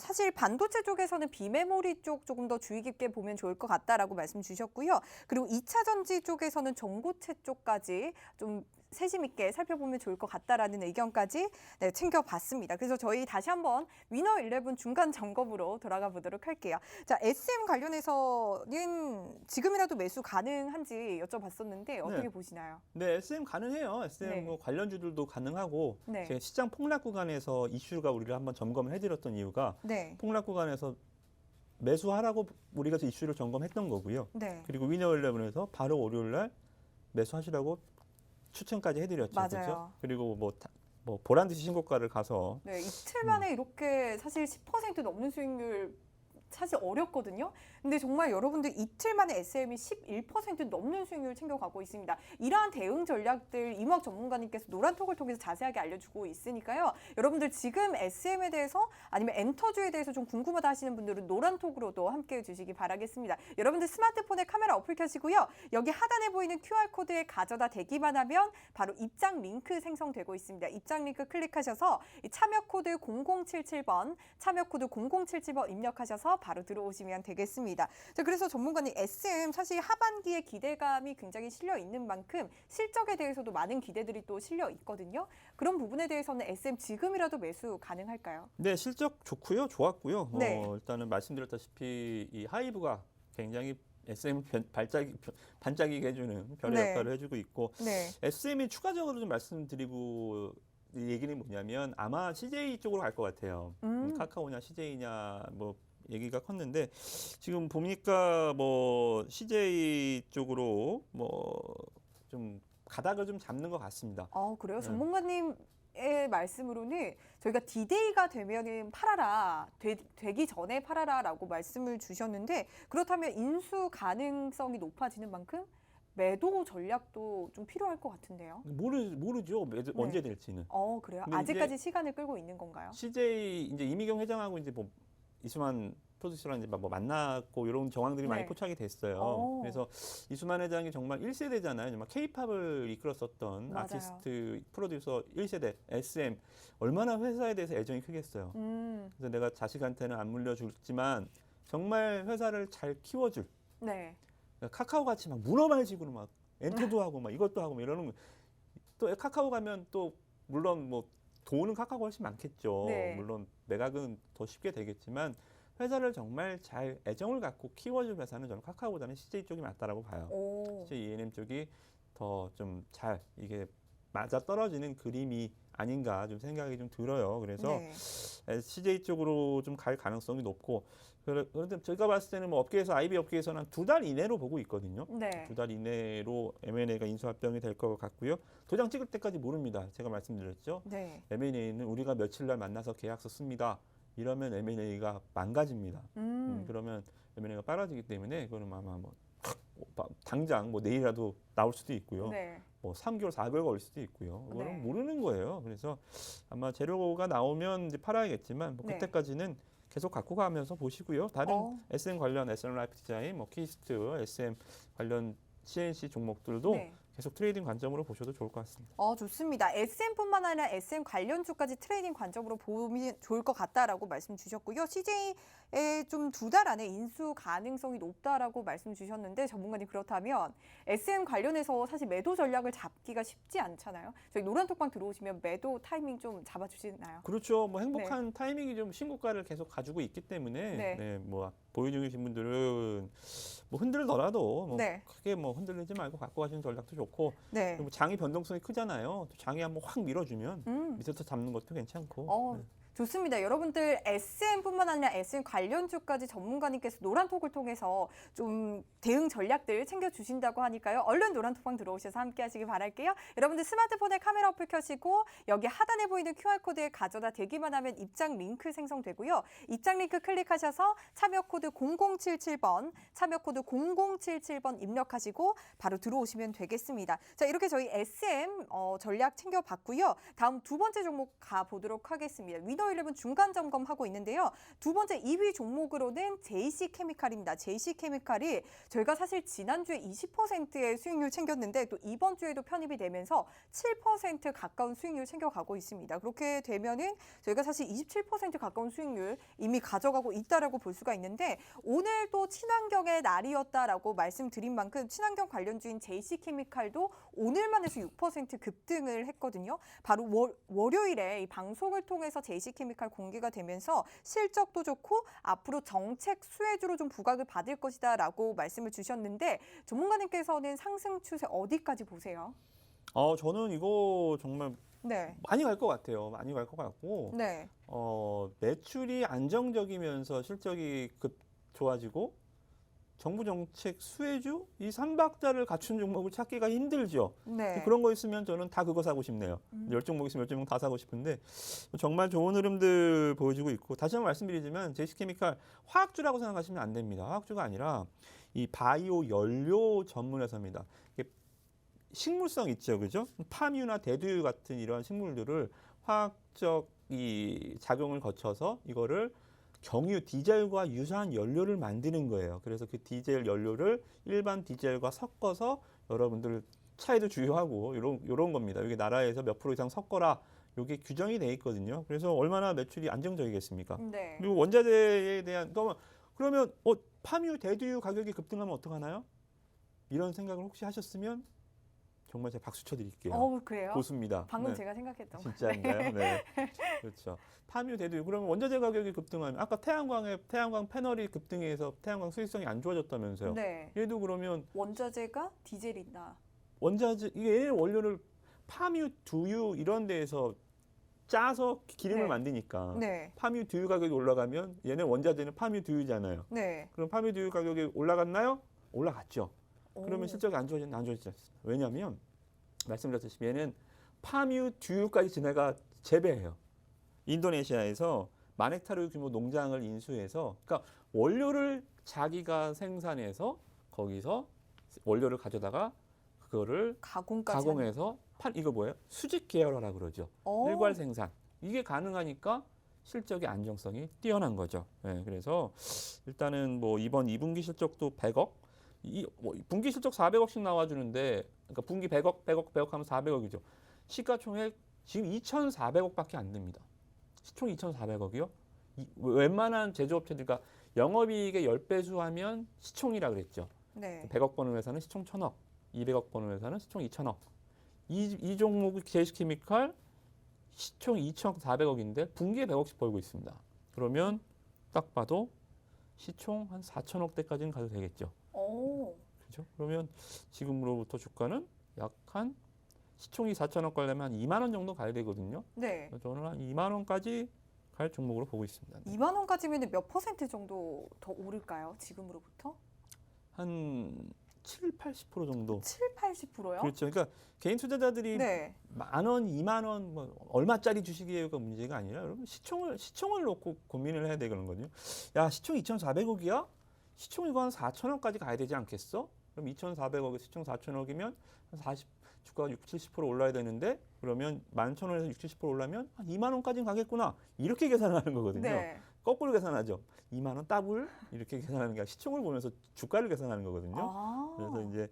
사실 반도체 쪽에서는 비메모리 쪽 조금 더 주의 깊게 보면 좋을 것 같다라고 말씀 주셨고요. 그리고 2차 전지 쪽에서는 전고체 쪽까지 좀 세심 있게 살펴보면 좋을 것 같다라는 의견까지 챙겨봤습니다. 그래서 저희 다시 한번 위너 11 중간 점검으로 돌아가 보도록 할게요. 자, SM 관련해서는 지금이라도 매수 가능한지 여쭤봤었는데 어떻게 보시나요? 네, SM 가능해요. SM 뭐 관련주들도 가능하고 제가 시장 폭락 구간에서 이슈가 우리를 한번 점검을 해드렸던 이유가 폭락 구간에서 매수하라고 우리가 이슈를 점검했던 거고요. 그리고 위너 11에서 바로 월요일 날 매수하시라고 추천까지 해드렸죠. 그렇죠? 그리고 뭐 보란듯이 신고가를 가서 이틀 만에 이렇게 사실 10% 넘는 수익률 사실 어렵거든요. 근데 정말 여러분들 이틀 만에 SM이 11% 넘는 수익률을 챙겨가고 있습니다. 이러한 대응 전략들 이무학 전문가님께서 노란톡을 통해서 자세하게 알려주고 있으니까요. 여러분들 지금 SM에 대해서 아니면 엔터주에 대해서 좀 궁금하다 하시는 분들은 노란톡으로도 함께해 주시기 바라겠습니다. 여러분들 스마트폰에 카메라 어플 켜시고요. 여기 하단에 보이는 QR코드에 가져다 대기만 하면 바로 입장 링크 생성되고 있습니다. 입장 링크 클릭하셔서 참여 코드 0077번, 참여 코드 0077번 입력하셔서 바로 들어오시면 되겠습니다. 자, 그래서 전문가님 SM 사실 하반기에 기대감이 굉장히 실려 있는 만큼 실적에 대해서도 많은 기대들이 또 실려 있거든요. 그런 부분에 대해서는 SM 지금이라도 매수 가능할까요? 네, 실적 좋고요, 좋았고요. 일단은 말씀드렸다시피 이 하이브가 굉장히 SM 반짝이게 해주는 별의 역할을 해주고 있고 SM이 추가적으로 좀 말씀드리고 얘기는 뭐냐면 아마 CJ 쪽으로 갈 것 같아요. 카카오냐 CJ냐 뭐 얘기가 컸는데 지금 보니까 뭐 CJ 쪽으로 뭐 좀 가닥을 좀 잡는 것 같습니다. 그래요? 전문가님의 말씀으로는 저희가 디데이가 되면은 팔아라, 되기 전에 팔아라라고 말씀을 주셨는데 그렇다면 인수 가능성이 높아지는 만큼 매도 전략도 좀 필요할 것 같은데요. 모르죠. 언제 될지는. 그래요? 근데 아직까지 시간을 끌고 있는 건가요? CJ 이제 이미경 회장하고 이제 뭐 이수만 프로듀서랑 이제 뭐 만났고 이런 정황들이 많이 네. 포착이 됐어요. 그래서 이수만 회장이 정말 1세대잖아요. 정말 K-팝을 이끌었었던 맞아요. 아티스트 프로듀서 1세대 SM 얼마나 회사에 대해서 애정이 크겠어요. 그래서 내가 자식한테는 안 물려주지만 정말 회사를 잘 키워줄. 네. 카카오 같이 막 문어발식으로 막 엔터도 하고 막 이것도 하고 막 이러는 거. 또 카카오 가면 또 물론 뭐 돈은 카카오가 훨씬 많겠죠. 네. 물론 매각은 더 쉽게 되겠지만 회사를 정말 잘 애정을 갖고 키워줄 회사는 저는 카카오보다는 CJ 쪽이 맞다라고 봐요. CJ E&M 쪽이 더 좀 잘 이게 맞아 떨어지는 그림이 아닌가 좀 생각이 좀 들어요. 그래서 CJ 쪽으로 좀 갈 가능성이 높고 그런데 제가 봤을 때는 뭐 업계에서 IB 업계에서는 2달 이내로 보고 있거든요. 네. 2달 이내로 M&A가 인수합병이 될 것 같고요. 도장 찍을 때까지 모릅니다. 제가 말씀드렸죠. 네. M&A는 우리가 며칠 날 만나서 계약서 씁니다. 이러면 M&A가 망가집니다. 그러면 M&A가 빨아지기 때문에 그거는 아마 뭐 당장 뭐 내일이라도 나올 수도 있고요. 네. 뭐 3개월, 4개월 걸릴 수도 있고요. 그거는 네. 모르는 거예요. 그래서 아마 재료가 나오면 이제 팔아야겠지만 뭐 그때까지는 계속 갖고 가면서 보시고요. 다른 SM 관련 SM 라이프 디자인, 뭐 키스트, SM 관련 CNC 종목들도 계속 트레이딩 관점으로 보셔도 좋을 것 같습니다. 좋습니다. SM뿐만 아니라 SM 관련주까지 트레이딩 관점으로 보면 좋을 것 같다라고 말씀 주셨고요. CJ에 좀 2달 안에 인수 가능성이 높다라고 말씀 주셨는데 전문가님 그렇다면 SM 관련해서 사실 매도 전략을 잡기가 쉽지 않잖아요. 저희 노란톡방 들어오시면 매도 타이밍 좀 잡아주시나요? 그렇죠. 뭐 행복한 타이밍이 좀 신고가를 계속 가지고 있기 때문에 뭐 보유 중이신 분들은 뭐 흔들더라도 뭐 크게 뭐 흔들리지 말고 갖고 가시는 전략도 좋고 그리고 장이 변동성이 크잖아요. 또 장이 한번 확 밀어주면 밑에서 잡는 것도 괜찮고. 좋습니다. 여러분들 SM뿐만 아니라 SM 관련주까지 전문가님께서 노란톡을 통해서 좀 대응 전략들 챙겨주신다고 하니까요. 얼른 노란톡방 들어오셔서 함께 하시기 바랄게요. 여러분들 스마트폰에 카메라 어플 켜시고 여기 하단에 보이는 QR코드에 가져다 대기만 하면 입장 링크 생성되고요. 입장 링크 클릭하셔서 참여 코드 0077번, 참여 코드 0077번 입력하시고 바로 들어오시면 되겠습니다. 자, 이렇게 저희 SM 전략 챙겨봤고요. 다음 두 번째 종목 가보도록 하겠습니다. 위너11 중간 점검하고 있는데요. 두 번째 2위 종목으로는 JC케미칼입니다. JC케미칼이 저희가 사실 지난주에 20%의 수익률 챙겼는데 또 이번 주에도 편입이 되면서 7% 가까운 수익률 챙겨가고 있습니다. 그렇게 되면은 저희가 사실 27% 가까운 수익률 이미 가져가고 있다라고 볼 수가 있는데 오늘도 친환경의 날이었다라고 말씀드린 만큼 친환경 관련주인 JC케미칼도 오늘만 해서 6% 급등을 했거든요. 바로 월요일에 이 방송을 통해서 JC케미칼 공개가 되면서 실적도 좋고 앞으로 정책 수혜주로 좀 부각을 받을 것이다라고 말씀을 주셨는데 전문가님께서는 상승 추세 어디까지 보세요? 저는 이거 정말 많이 갈 것 같아요. 많이 갈 것 같고 매출이 안정적이면서 실적이 좋아지고 정부 정책 수혜주 이 3박자를 갖춘 종목을 찾기가 힘들죠. 그런 거 있으면 저는 다 그거 사고 싶네요. 10종목 있으면 10종목 다 사고 싶은데 정말 좋은 흐름들 보여주고 있고 다시 한번 말씀드리지만 제시케미칼 화학주라고 생각하시면 안 됩니다. 화학주가 아니라 이 바이오 연료 전문 회사입니다. 식물성 있죠, 그죠? 파뮤나 대두유 같은 이러한 식물들을 화학적 이 작용을 거쳐서 이거를 경유 디젤과 유사한 연료를 만드는 거예요. 그래서 그 디젤 연료를 일반 디젤과 섞어서 여러분들 차에도 주유하고 이런 겁니다. 이게 나라에서 몇 프로 이상 섞어라. 이게 규정이 돼 있거든요. 그래서 얼마나 매출이 안정적이겠습니까? 그리고 원자재에 대한 그러면 파뮤 대두유 가격이 급등하면 어떡하나요? 이런 생각을 혹시 하셨으면 정말 제가 박수 쳐드릴게요. 그래요? 고수입니다. 방금 제가 생각했던 진짜인가요? 네. 그렇죠. 파뮤 대두유 그러면 원자재 가격이 급등하면 아까 태양광 패널이 급등해서 태양광 수익성이 안 좋아졌다면서요? 얘도 그러면 원자재가 디젤이다. 원자재 이게 원료를 파뮤, 두유 이런 데에서 짜서 기름을 네. 만드니까 네. 파뮤 두유 가격이 올라가면 얘네 원자재는 파뮤 두유잖아요. 네. 그럼 파뮤 두유 가격이 올라갔나요? 올라갔죠. 오. 그러면 실적이 안 좋아지지 않습니다. 왜냐하면 말씀드렸듯이 얘는 파뮤 두유까지 지네가 재배해요. 인도네시아에서 만 헥타르 규모 농장을 인수해서 그러니까 원료를 자기가 생산해서 거기서 원료를 가져다가 그거를 가공까지 가공해서 이거 뭐예요? 수직 계열화라 그러죠. 오. 일괄 생산. 이게 가능하니까 실적의 안정성이 뛰어난 거죠. 네, 그래서 일단은 뭐 이번 2분기 실적도 100억, 뭐 분기 실적 400억씩 나와주는데, 그러니까 분기 100억 하면 400억이죠. 시가총액 지금 2,400억밖에 안 됩니다. 시총 2,400억이요? 웬만한 제조업체들, 그러니까 영업이익의 10배수 하면 시총이라 그랬죠. 네. 100억 버는 회사는 시총 1,000억, 200억 버는 회사는 시총 2,000억. 이 종목 제시케미칼 시총 2,400억인데 분기에 100억씩 벌고 있습니다. 그러면 딱 봐도 시총 한 4천억대까지는 가도 되겠죠. 오. 그렇죠? 그러면 지금으로부터 주가는 약 한 시총이 4천억 가려면 한 2만 원 정도 가야 되거든요. 네. 저는 한 2만 원까지 갈 종목으로 보고 있습니다. 2만 원까지면 몇 % 정도 더 오를까요? 지금으로부터? 한 7, 80% 정도. 7, 80%요? 그렇죠. 그러니까 개인 투자자들이 네. 만 원, 2만 원, 뭐 얼마짜리 주식이에요가 문제가 아니라 여러분 시총을 놓고 고민을 해야 되거든요. 야, 시총 2,400억이야? 시총 이거 한 4천억까지 가야 되지 않겠어? 그럼 2,400억에 시총 4천억이면 한 40, 주가가 60, 70% 올라야 되는데 그러면 11,000원에서 60, 70% 올라면 한 2만 원까지는 가겠구나. 이렇게 계산하는 거거든요. 네. 거꾸로 계산하죠. 2만 원 더블 이렇게 계산하는 게 아니라 시총을 보면서 주가를 계산하는 거거든요. 아. 그래서 이제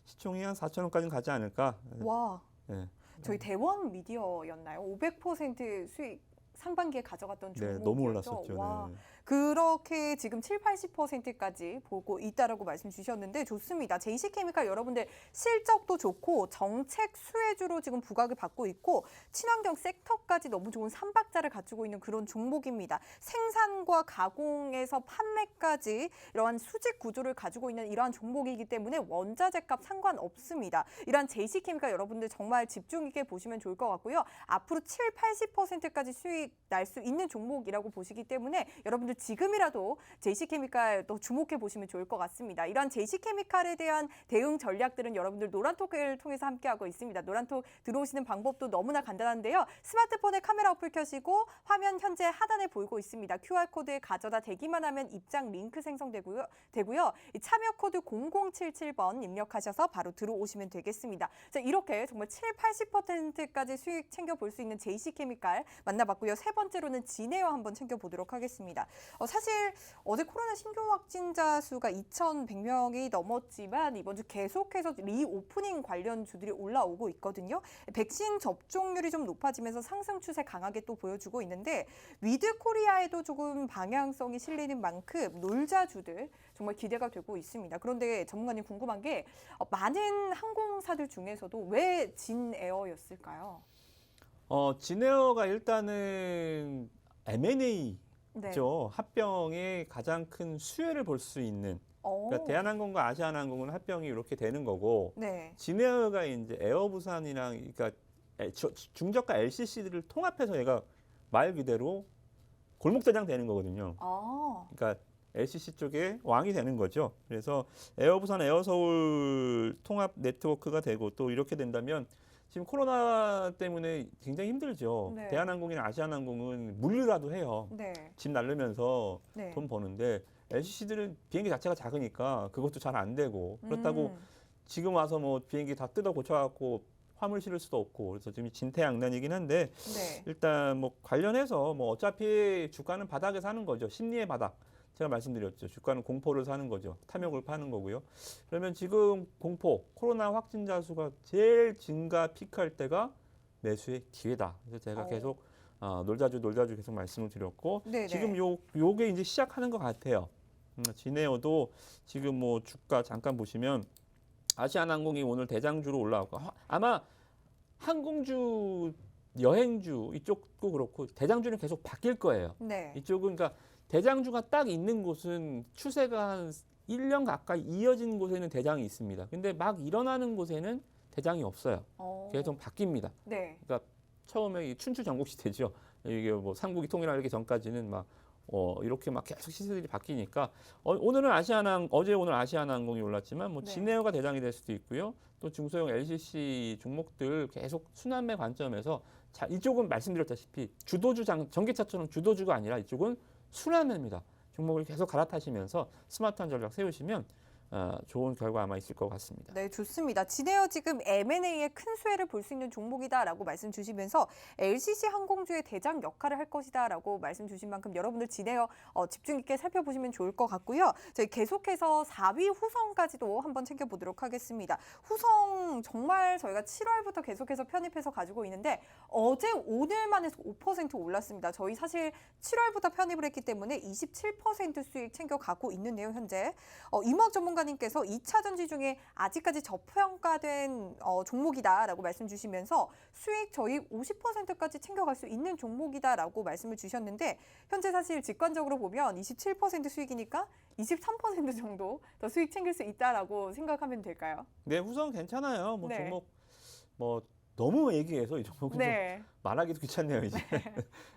시총이 한 4천원까지는 가지 않을까. 와. 네. 저희 대원 미디어였나요? 500% 수익 상반기에 가져갔던 네, 종목이었죠. 너무 올랐었죠. 와. 네. 그렇게 지금 7, 80%까지 보고 있다라고 말씀 주셨는데 좋습니다. JC케미칼 여러분들 실적도 좋고 정책 수혜주로 지금 부각을 받고 있고 친환경 섹터까지 너무 좋은 삼박자를 갖추고 있는 그런 종목입니다. 생산과 가공에서 판매까지 이러한 수직 구조를 가지고 있는 이러한 종목이기 때문에 원자재 값 상관없습니다. 이러한 JC케미칼 여러분들 정말 집중 있게 보시면 좋을 것 같고요. 앞으로 7, 80%까지 수익 날 수 있는 종목이라고 보시기 때문에 여러분들 지금이라도 JC케미칼 또 주목해 보시면 좋을 것 같습니다. 이런 JC케미칼에 대한 대응 전략들은 여러분들 노란톡을 통해서 함께하고 있습니다. 노란톡 들어오시는 방법도 너무나 간단한데요. 스마트폰에 카메라 어플 켜시고 화면 현재 하단에 보이고 있습니다. QR코드에 가져다 대기만 하면 입장 링크 생성되고요. 이 참여 코드 0077번 입력하셔서 바로 들어오시면 되겠습니다. 자, 이렇게 정말 7, 80%까지 수익 챙겨볼 수 있는 JC케미칼 만나봤고요. 세 번째로는 진에어 한번 챙겨보도록 하겠습니다. 사실 어제 코로나 신규 확진자 수가 2,100명이 넘었지만 이번 주 계속해서 리오프닝 관련 주들이 올라오고 있거든요. 백신 접종률이 좀 높아지면서 상승 추세 강하게 또 보여주고 있는데 위드코리아에도 조금 방향성이 실리는 만큼 놀자주들 정말 기대가 되고 있습니다. 그런데 전문가님 궁금한 게 많은 항공사들 중에서도 왜 진에어였을까요? 진에어가 일단은 M&A 네. 죠. 합병의 가장 큰 수혜를 볼 수 있는. 그러니까 대한항공과 아시아나항공은 합병이 이렇게 되는 거고, 네. 진에어가 이제 에어부산이랑 그러니까 중저가 LCC들을 통합해서 얘가 말 그대로 골목대장 되는 거거든요. 그러니까 LCC 쪽에 왕이 되는 거죠. 그래서 에어부산, 에어서울 통합 네트워크가 되고 또 이렇게 된다면 지금 코로나 때문에 굉장히 힘들죠. 네. 대한항공이나 아시아나항공은 물류라도 해요. 네. 집 날르면서 네. 돈 버는데 LCC들은 비행기 자체가 작으니까 그것도 잘 안 되고 그렇다고 지금 와서 뭐 비행기 다 뜯어 고쳐갖고 화물 실을 수도 없고 그래서 지금 진퇴양난이긴 한데 네. 일단 뭐 관련해서 뭐 어차피 주가는 바닥에 사는 거죠. 심리의 바닥. 제가 말씀드렸죠. 주가는 공포를 사는 거죠. 탐욕을 파는 거고요. 그러면 지금 공포, 코로나 확진자 수가 제일 증가 피크할 때가 매수의 기회다. 그래서 제가 계속 놀자주 계속 말씀을 드렸고 네네. 지금 요게 이제 시작하는 것 같아요. 진에어도 지금 뭐 주가 잠깐 보시면 아시아나항공이 오늘 대장주로 올라왔고 아마 항공주, 여행주 이쪽도 그렇고 대장주는 계속 바뀔 거예요. 네. 이쪽은 그러니까 대장주가 딱 있는 곳은 추세가 한 1년 가까이 이어진 곳에는 대장이 있습니다. 근데 막 일어나는 곳에는 대장이 없어요. 계속 바뀝니다. 네. 그러니까 처음에 이 춘추 전국 시대죠. 이게 뭐 삼국이 통일하기 전까지는 막 이렇게 막 계속 시세들이 바뀌니까 오늘 아시아나항공이 올랐지만 뭐 네. 진에어가 대장이 될 수도 있고요. 또 중소형 LCC 종목들 계속 순환매 관점에서 자, 이쪽은 말씀드렸다시피 전기차처럼 주도주가 아니라 이쪽은 순환매입니다. 종목을 계속 갈아타시면서 스마트한 전략 세우시면 좋은 결과 아마 있을 것 같습니다. 네, 좋습니다. 진에어 지금 M&A의 큰 수혜를 볼 수 있는 종목이다라고 말씀 주시면서 LCC 항공주의 대장 역할을 할 것이다라고 말씀 주신 만큼 여러분들 진에어 집중 있게 살펴보시면 좋을 것 같고요. 저희 계속해서 4위 후성까지도 한번 챙겨보도록 하겠습니다. 후성 정말 저희가 7월부터 계속해서 편입해서 가지고 있는데 어제 오늘만 해서 5% 올랐습니다. 저희 사실 7월부터 편입을 했기 때문에 27% 수익 챙겨가고 있는데요, 현재. 이모학 전문가님께서 2차 전지 중에 아직까지 저평가된 종목이다라고 말씀 주시면서 수익 저희 50%까지 챙겨갈 수 있는 종목이다라고 말씀을 주셨는데 현재 사실 직관적으로 보면 27% 수익이니까 23% 정도 더 수익 챙길 수 있다라고 생각하면 될까요? 네, 후성 괜찮아요. 뭐 네. 종목 뭐 너무 얘기해서 이 종목은 좀 네. 말하기도 귀찮네요 이제.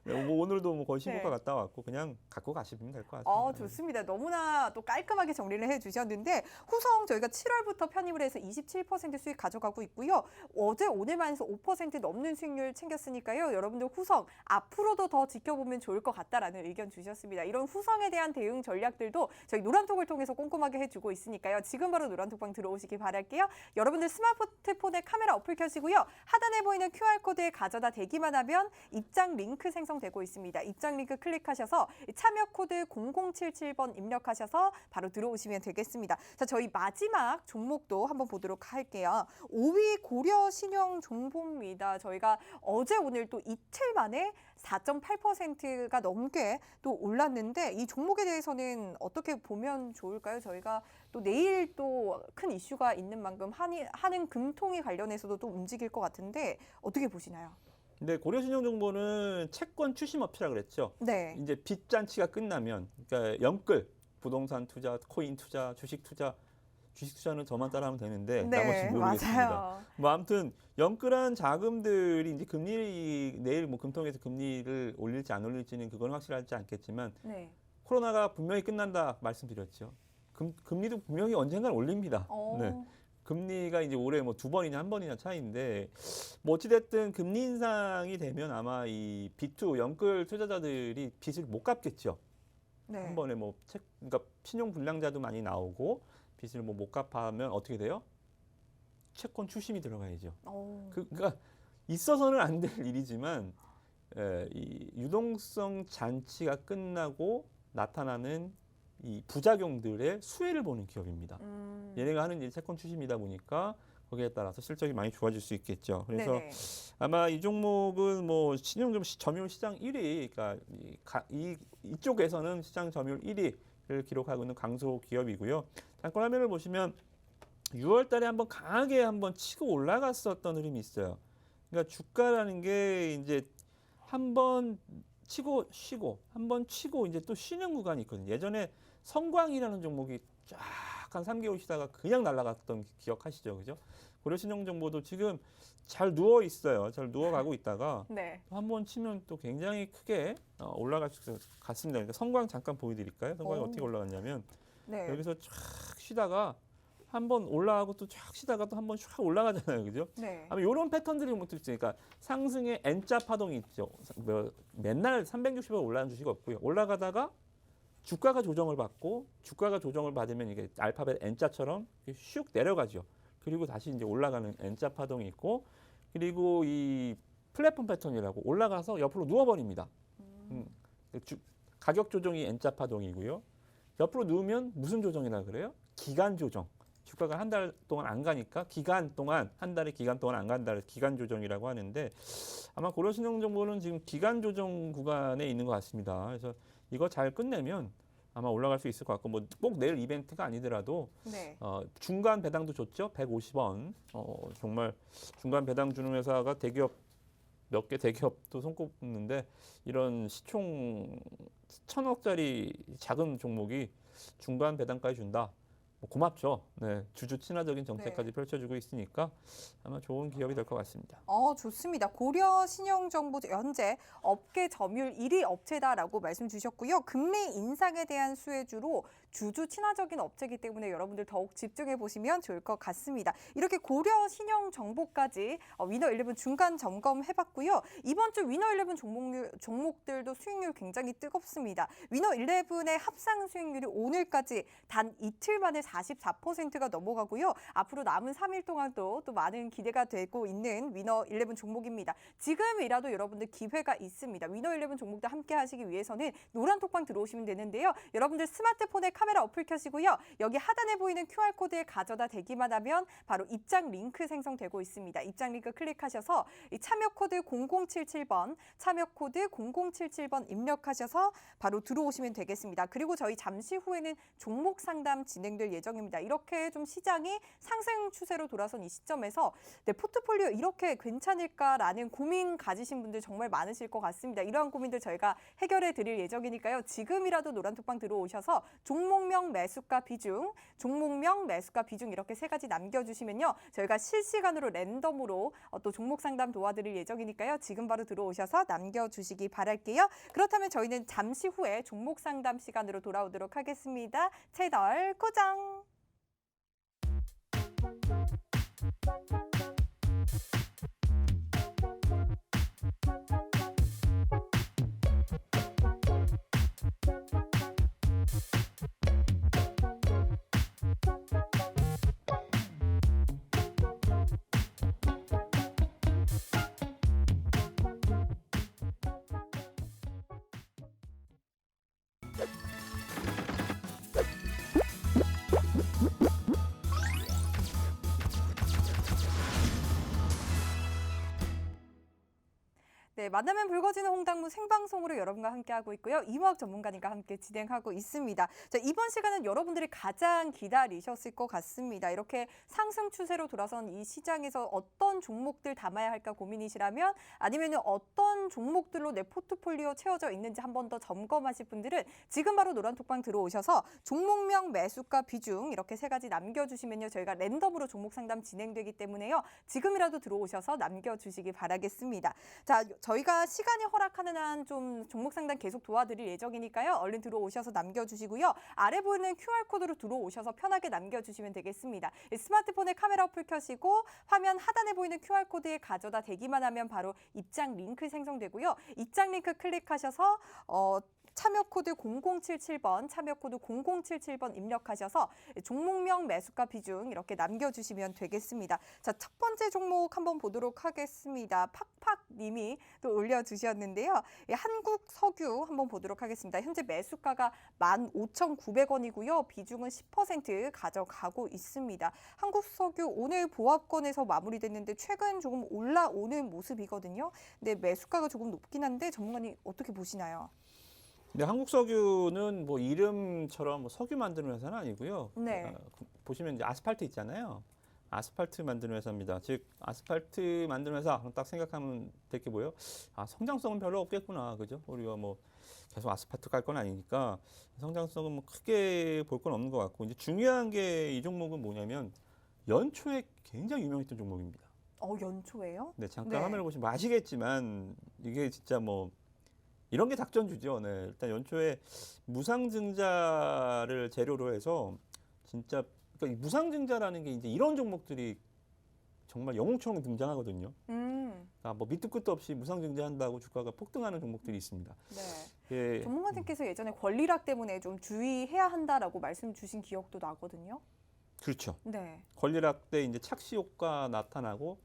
네, 뭐 오늘도 뭐 거의 15가 네. 갔다 왔고 그냥 갖고 가시면 될 것 같습니다. 좋습니다. 너무나 또 깔끔하게 정리를 해주셨는데 후성 저희가 7월부터 편입을 해서 27% 수익 가져가고 있고요. 어제 오늘만 해서 5% 넘는 수익률 챙겼으니까요. 여러분들 후성 앞으로도 더 지켜보면 좋을 것 같다라는 의견 주셨습니다. 이런 후성에 대한 대응 전략들도 저희 노란톡을 통해서 꼼꼼하게 해주고 있으니까요. 지금 바로 노란톡방 들어오시기 바랄게요. 여러분들 스마트폰에 카메라 어플 켜시고요. 하단에 보이는 QR코드에 가져다 대기만 하면 입장 링크 생성되고 있습니다. 입장 링크 클릭하셔서 참여 코드 0077번 입력하셔서 바로 들어오시면 되겠습니다. 자, 저희 마지막 종목도 한번 보도록 할게요. 5위 고려 신용 정보입니다. 저희가 어제 오늘 또 이틀 만에 4.8%가 넘게 또 올랐는데 이 종목에 대해서는 어떻게 보면 좋을까요? 저희가 또 내일 또 큰 이슈가 있는 만큼 한은 금통위 관련해서도 또 움직일 것 같은데 어떻게 보시나요? 근데 고려신용정보는 채권 추심업체라 그랬죠. 네. 이제 빚잔치가 끝나면 그러니까 영끌 부동산 투자, 코인 투자, 주식 투자는 저만 따라하면 되는데 나머지는 모르겠습니다. 맞아요. 뭐 아무튼 영끌한 자금들이 이제 내일 뭐 금통에서 금리를 올릴지 안 올릴지는 그건 확실하지 않겠지만 네. 코로나가 분명히 끝난다 말씀드렸죠. 금리도 분명히 언젠간 올립니다. 네. 금리가 이제 올해 뭐 2번이냐 1번이냐 차이인데 뭐 어찌됐든 금리 인상이 되면 아마 이 B2 영끌 투자자들이 빚을 못 갚겠죠. 네. 한 번에 뭐 그러니까 신용 불량자도 많이 나오고 빚을 뭐 못 갚으면 어떻게 돼요? 채권 추심이 들어가야죠. 그러니까 있어서는 안 될 일이지만 이 유동성 잔치가 끝나고 나타나는 이 부작용들의 수혜를 보는 기업입니다. 얘네가 하는 일이 채권 추심이다 보니까 거기에 따라서 실적이 많이 좋아질 수 있겠죠. 그래서 네네. 아마 이 종목은 뭐 신용 점유율 시장 1위, 그러니까 이쪽에서는 시장 점유율 1위를 기록하고 있는 강소 기업이고요. 단권 화면을 보시면 6월달에 한번 강하게 한번 치고 올라갔었던 흐름이 있어요. 그러니까 주가라는 게 이제 한번 치고 쉬고 한번 치고 이제 또 쉬는 구간이 있거든요. 예전에 성광이라는 종목이 쫙 한 3개월 쉬다가 그냥 날아갔던 기억하시죠, 그죠? 고려신용정보도 지금 잘 누워 있어요. 잘 누워가고 있다가 네. 한번 치면 또 굉장히 크게 올라갈 수 같습니다. 그러니까 성광 잠깐 보여드릴까요? 성광이 어떻게 올라갔냐면 네. 여기서 쫙 쉬다가 한번 올라가고 또 쫙 쉬다가 또 한번 쫙 올라가잖아요, 그죠? 네. 아마 이런 패턴들이 뭐 있으니까 상승의 N자 파동이 있죠. 맨날 360원 올라가는 주식이 없고요. 올라가다가 주가가 조정을 받고 주가가 조정을 받으면 이게 알파벳 N자처럼 슉 내려가죠. 그리고 다시 이제 올라가는 N자 파동이 있고 그리고 이 플랫폼 패턴이라고 올라가서 옆으로 누워버립니다. 가격 조정이 N자 파동이고요. 옆으로 누우면 무슨 조정이라 그래요? 기간 조정. 주가가 한 달 동안 안 가니까 한 달의 기간 동안 안 간다를 기간 조정이라고 하는데 아마 고려신용정보는 지금 기간 조정 구간에 있는 것 같습니다. 그래서 이거 잘 끝내면 아마 올라갈 수 있을 것 같고 뭐 꼭 내일 이벤트가 아니더라도 네. 중간 배당도 줬죠. 150원. 정말 중간 배당 주는 회사가 대기업 몇 개 대기업도 손꼽는데 이런 시총 1,000억짜리 작은 종목이 중간 배당까지 준다. 뭐 고맙죠. 네, 주주 친화적인 정책까지 네. 펼쳐주고 있으니까 아마 좋은 기업이 될 것 같습니다. 좋습니다. 고려 신용정보 현재 업계 점유율 1위 업체다라고 말씀 주셨고요. 금리 인상에 대한 수혜주로 주주 친화적인 업체이기 때문에 여러분들 더욱 집중해 보시면 좋을 것 같습니다. 이렇게 고려 신용정보까지 위너11 중간 점검해 봤고요. 이번 주 위너11 종목들도 수익률 굉장히 뜨겁습니다. 위너11의 합상 수익률이 오늘까지 단 이틀 만에 44%가 넘어가고요. 앞으로 남은 3일 동안도 또 많은 기대가 되고 있는 위너11 종목입니다. 지금이라도 여러분들 기회가 있습니다. 위너11 종목들 함께 하시기 위해서는 노란톡방 들어오시면 되는데요. 여러분들 스마트폰에 카메라 어플 켜시고요. 여기 하단에 보이는 QR코드에 가져다 대기만 하면 바로 입장 링크 생성되고 있습니다. 입장 링크 클릭하셔서 이 참여 코드 0077번, 참여 코드 0077번 입력하셔서 바로 들어오시면 되겠습니다. 그리고 저희 잠시 후에는 종목 상담 진행될 예정입니다. 이렇게 좀 시장이 상승 추세로 돌아선 이 시점에서 내 포트폴리오 이렇게 괜찮을까라는 고민 가지신 분들 정말 많으실 것 같습니다. 이러한 고민들 저희가 해결해 드릴 예정이니까요. 지금이라도 노란톡방 들어오셔서 종목명 매수가 비중, 종목명 매수가 비중 이렇게 세 가지 남겨주시면요. 저희가 실시간으로 랜덤으로 또 종목 상담 도와드릴 예정이니까요. 지금 바로 들어오셔서 남겨주시기 바랄게요. 그렇다면 저희는 잠시 후에 종목 상담 시간으로 돌아오도록 하겠습니다. 채널 고정! 네, 만나면 붉어지는 홍당무 생방송으로 여러분과 함께하고 있고요. 이모학 전문가님과 함께 진행하고 있습니다. 자, 이번 시간은 여러분들이 가장 기다리셨을 것 같습니다. 이렇게 상승 추세로 돌아선 이 시장에서 어떤 종목들 담아야 할까 고민이시라면 아니면 어떤 종목들로 내 포트폴리오 채워져 있는지 한 번 더 점검하실 분들은 지금 바로 노란톡방 들어오셔서 종목명 매수가 비중 이렇게 세 가지 남겨주시면요. 저희가 랜덤으로 종목 상담 진행되기 때문에요. 지금이라도 들어오셔서 남겨주시기 바라겠습니다. 자, 저희가 시간이 허락하는 한 좀 종목 상담 계속 도와드릴 예정이니까요. 얼른 들어오셔서 남겨주시고요. 아래 보이는 QR코드로 들어오셔서 편하게 남겨주시면 되겠습니다. 스마트폰에 카메라 어플 켜시고 화면 하단에 보이는 QR코드에 가져다 대기만 하면 바로 입장 링크 생성되고요. 입장 링크 클릭하셔서 참여 코드 0077번, 참여 코드 0077번 입력하셔서 종목명 매수가 비중 이렇게 남겨주시면 되겠습니다. 자, 첫 번째 종목 한번 보도록 하겠습니다. 팍팍님이 또 올려주셨는데요. 한국 석유 한번 보도록 하겠습니다. 현재 매수가가 15,900원이고요. 비중은 10% 가져가고 있습니다. 한국 석유 오늘 보합권에서 마무리됐는데 최근 조금 올라오는 모습이거든요. 근데 매수가가 조금 높긴 한데 전문가님 어떻게 보시나요? 근데 한국석유는 뭐 이름처럼 뭐 석유 만드는 회사는 아니고요. 네. 보시면 이제 아스팔트 있잖아요. 아스팔트 만드는 회사입니다. 즉 아스팔트 만드는 회사 딱 생각하면 될 게 뭐예요? 아, 성장성은 별로 없겠구나, 그죠? 우리가 뭐 계속 아스팔트 갈 건 아니니까 성장성은 뭐 크게 볼 건 없는 것 같고 이제 중요한 게 이 종목은 뭐냐면 연초에 굉장히 유명했던 종목입니다. 연초에요? 네, 잠깐 네. 화면을 보시면 아시겠지만 이게 진짜 뭐 이런 게 작전주죠. 네, 일단 연초에 무상증자를 재료로 해서 진짜 그러니까 이 무상증자라는 게 이제 이런 종목들이 정말 영웅처럼 등장하거든요. 뭐 밑도 끝도 없이 무상증자한다고 주가가 폭등하는 종목들이 있습니다. 네. 예, 전문가님께서 예전에 권리락 때문에 좀 주의해야 한다라고 말씀 주신 기억도 나거든요. 그렇죠. 네. 권리락 때 이제 착시 효과 나타나고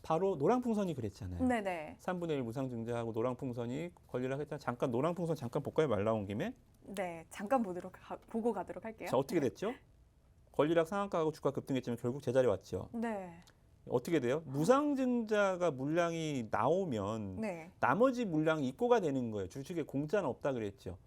바로 노랑풍선이 그랬잖아요. 네네. 3분의 1 무상증자하고 노랑풍선이 권리락 했잖아요. 잠깐 노랑풍선 잠깐 볼까요? 말 나온 김에. 네. 잠깐 보고 가도록 할게요. 자, 어떻게 됐죠? 권리락 상한가하고 주가 급등했지만 결국 제자리 왔죠. 네. 어떻게 돼요? 무상증자가 물량이 나오면 네. 나머지 물량이 입고가 되는 거예요. 주식에 공짜는 없다 그랬죠.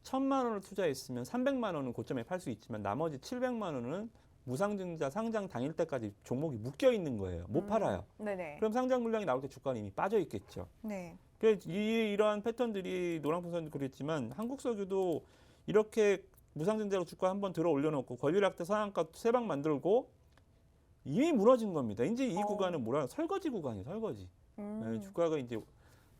1,000만 원을 투자했으면 300만 원은 고점에 팔 수 있지만 나머지 700만 원은 무상증자 상장 당일 때까지 종목이 묶여 있는 거예요. 못 팔아요. 네네. 그럼 상장 물량이 나올 때 주가는 이미 빠져 있겠죠. 네. 이러한 패턴들이 노랑풍선도 그랬지만 한국석유도 이렇게 무상증자로 주가 한번 들어 올려놓고 권리락대 상한가 3방 만들고 이미 무너진 겁니다. 이제 이 구간은 뭐라 설거지 구간이에요. 설거지. 네, 주가가 이제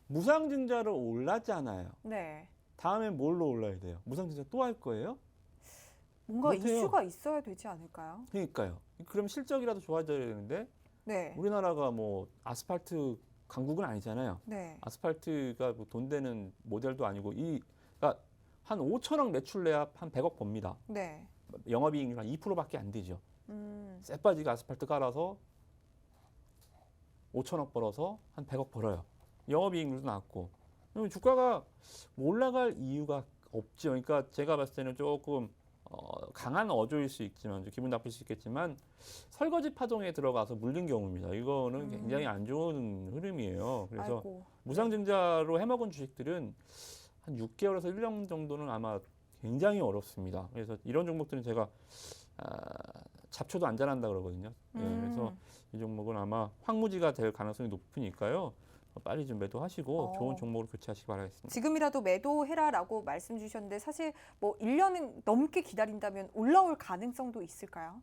무상증자로 올랐잖아요. 네. 다음엔 뭘로 올라야 돼요? 무상증자 또 할 거예요? 뭔가 못해요. 이슈가 있어야 되지 않을까요? 그러니까요. 그럼 실적이라도 좋아져야 되는데 네. 우리나라가 뭐 아스팔트 강국은 아니잖아요. 네. 아스팔트가 뭐 돈 되는 모델도 아니고 그러니까 한 5천억 매출 내야 한 100억 법니다. 네. 영업이익률 한 2%밖에 안 되죠. 음. 쎄빠지게 아스팔트 깔아서 5천억 벌어서 한 100억 벌어요. 영업이익률도 낮고. 그러면 주가가 올라갈 이유가 없죠. 그러니까 제가 봤을 때는 조금 강한 어조일 수 있지만 좀 기분 나쁠 수 있겠지만 설거지 파동에 들어가서 물린 경우입니다. 이거는 굉장히 안 좋은 흐름이에요. 그래서 아이고. 무상증자로 해먹은 주식들은 한 6개월에서 1년 정도는 아마 굉장히 어렵습니다. 그래서 이런 종목들은 제가 잡초도 안 자란다 그러거든요. 예, 그래서 이 종목은 아마 황무지가 될 가능성이 높으니까요. 빨리 좀 매도하시고 좋은 종목으로 교체하시기 바라겠습니다. 지금이라도 매도해라라고 말씀 주셨는데 사실 뭐 1년 넘게 기다린다면 올라올 가능성도 있을까요?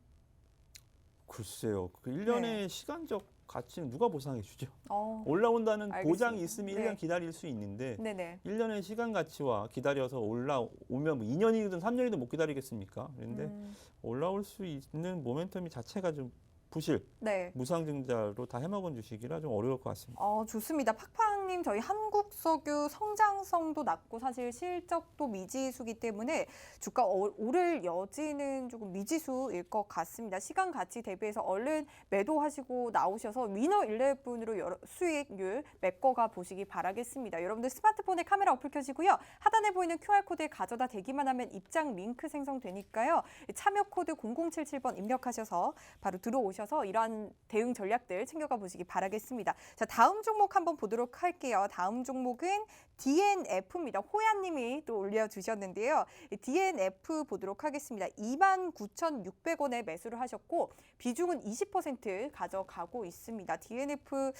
글쎄요. 그 1년의 네. 시간적 가치는 누가 보상해 주죠? 어. 올라온다는 알겠습니다. 보장이 있으면 네. 1년 기다릴 수 있는데 네네. 1년의 시간 가치와 기다려서 올라오면 뭐 2년이든 3년이든 못 기다리겠습니까? 그런데 올라올 수 있는 모멘텀이 자체가 좀 부실, 네. 무상증자로 다 해먹은 주식이라 좀 어려울 것 같습니다. 좋습니다. 팍팍님, 저희 한국석유 성장성도 낮고 사실 실적도 미지수기 때문에 주가 오를 여지는 조금 미지수일 것 같습니다. 시간 가치 대비해서 얼른 매도하시고 나오셔서 위너 11으로 수익률 메꿔가 보시기 바라겠습니다. 여러분들 스마트폰에 카메라 어플 켜시고요. 하단에 보이는 QR코드에 가져다 대기만 하면 입장 링크 생성되니까요. 참여 코드 0077번 입력하셔서 바로 들어오셔서 이러한 대응 전략들 챙겨가 보시기 바라겠습니다. 자, 다음 종목 한번 보도록 할게요. 다음 종목은 DNF입니다. 호야님이 또 올려주셨는데요. DNF 보도록 하겠습니다. 29,600원에 매수를 하셨고 비중은 20% 가져가고 있습니다. DNF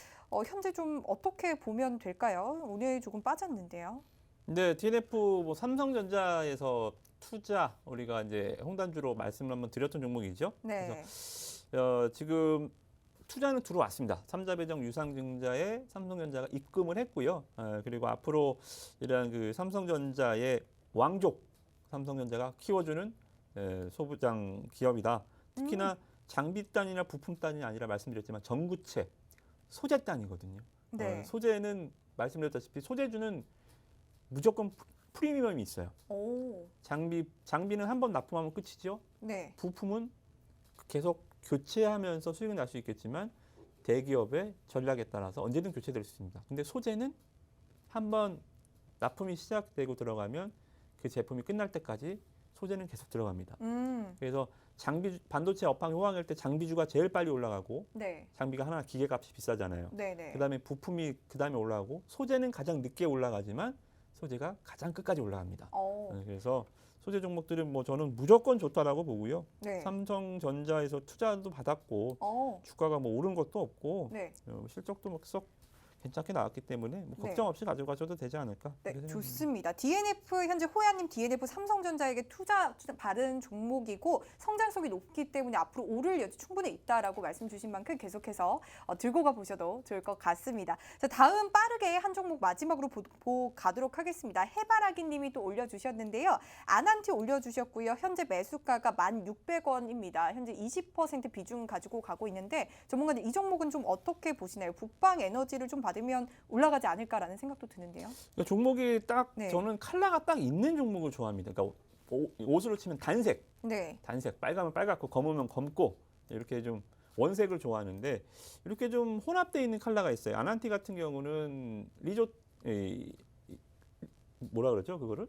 현재 좀 어떻게 보면 될까요? 오늘 조금 빠졌는데요. 네, DNF 뭐 삼성전자에서 투자 우리가 이제 홍단주로 말씀을 한번 드렸던 종목이죠. 네. 그래서 지금 투자는 들어왔습니다. 삼자배정 유상증자에 삼성전자가 입금을 했고요. 그리고 앞으로 이러한 그 삼성전자의 왕족 삼성전자가 키워주는 소부장 기업이다. 특히나 장비단이나 부품단이 아니라 말씀드렸지만 전구체, 소재단이거든요. 네. 소재는 말씀드렸다시피 소재주는 무조건 프리미엄이 있어요. 오. 장비는 한번 납품하면 끝이죠. 네. 부품은 계속 교체하면서 수익은 날 수 있겠지만 대기업의 전략에 따라서 언제든 교체될 수 있습니다. 근데 소재는 한번 납품이 시작되고 들어가면 그 제품이 끝날 때까지 소재는 계속 들어갑니다. 그래서 반도체 업황이 호황일 때 장비주가 제일 빨리 올라가고 네. 장비가 하나 기계값이 비싸잖아요. 네네. 그다음에 부품이 그다음에 올라가고 소재는 가장 늦게 올라가지만 소재가 가장 끝까지 올라갑니다. 그래서 소재 종목들은 뭐 저는 무조건 좋다라고 보고요. 네. 삼성전자에서 투자도 받았고 주가가 뭐 오른 것도 없고 네. 실적도 뭐 썩 괜찮게 나왔기 때문에 뭐 네. 걱정 없이 가져가셔도 되지 않을까. 네, 그렇게 생각합니다. 좋습니다. DNF 현재 호야님 DNF 삼성전자에게 투자 받은 종목이고 성장성이 높기 때문에 앞으로 오를 여지 충분히 있다라고 말씀 주신 만큼 계속해서 들고 가 보셔도 좋을 것 같습니다. 자, 다음 빠르게 한 종목 마지막으로 가도록 하겠습니다. 해바라기님이 또 올려주셨는데요. 아난티 올려주셨고요. 현재 매수가가 1,600원입니다. 현재 20% 비중 가지고 가고 있는데 전문가님 이 종목은 좀 어떻게 보시나요? 북방 에너지를 좀 받으면 올라가지 않을까라는 생각도 드는데요. 그러니까 종목이 딱 네. 저는 컬러가 딱 있는 종목을 좋아합니다. 그러니까 옷으로 치면 단색, 네. 단색, 빨가면 빨갛고 검으면 검고 이렇게 좀 원색을 좋아하는데 이렇게 좀 혼합되어 있는 컬러가 있어요. 아난티 같은 경우는 뭐라 그러죠? 그거를?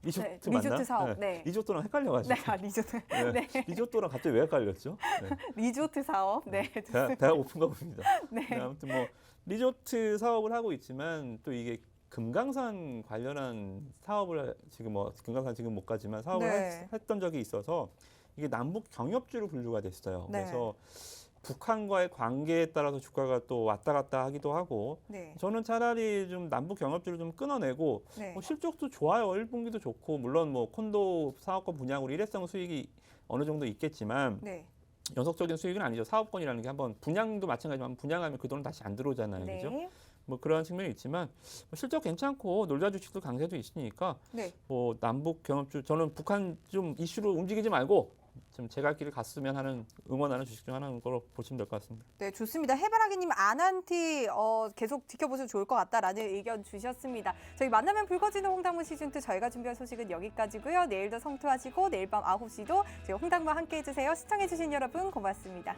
리조트 맞나? 리조트 사업. 네. 리조또랑 헷갈려가지고. 네, 리조트. 네. 네. 리조또랑 갑자기 왜 헷갈렸죠? 네. 리조트 사업. 네. 배가 고픈가 봅니다. 네. 아무튼 뭐 리조트 사업을 하고 있지만 또 이게 금강산 관련한 사업을 지금 뭐 금강산 지금 못 가지만 사업을 네. 했던 적이 있어서 이게 남북 경협주로 분류가 됐어요. 네. 그래서 북한과의 관계에 따라서 주가가 또 왔다 갔다 하기도 하고 네. 저는 차라리 좀 남북 경협주를 좀 끊어내고 네. 실적도 좋아요. 1분기도 좋고 물론 뭐 콘도 사업권 분양으로 일회성 수익이 어느 정도 있겠지만 네. 연속적인 수익은 아니죠. 사업권이라는 게 한번 분양도 마찬가지지만 분양하면 그 돈은 다시 안 들어오잖아요. 그죠? 네. 뭐 그런 측면이 있지만 실적 괜찮고 놀자 주식도 강세도 있으니까 네. 뭐 남북 경협주 저는 북한 좀 이슈로 움직이지 말고 좀 제 갈 길을 갔으면 하는 응원하는 주식 중 하나인 걸로 보시면 될 것 같습니다. 네, 좋습니다. 해바라기님 아난티 계속 지켜보셔도 좋을 것 같다라는 의견 주셨습니다. 저희 만나면 붉어지는 홍당무 시즌2 저희가 준비한 소식은 여기까지고요. 내일도 성투하시고 내일 밤 9시도 저희 홍당무와 함께 해주세요. 시청해주신 여러분 고맙습니다.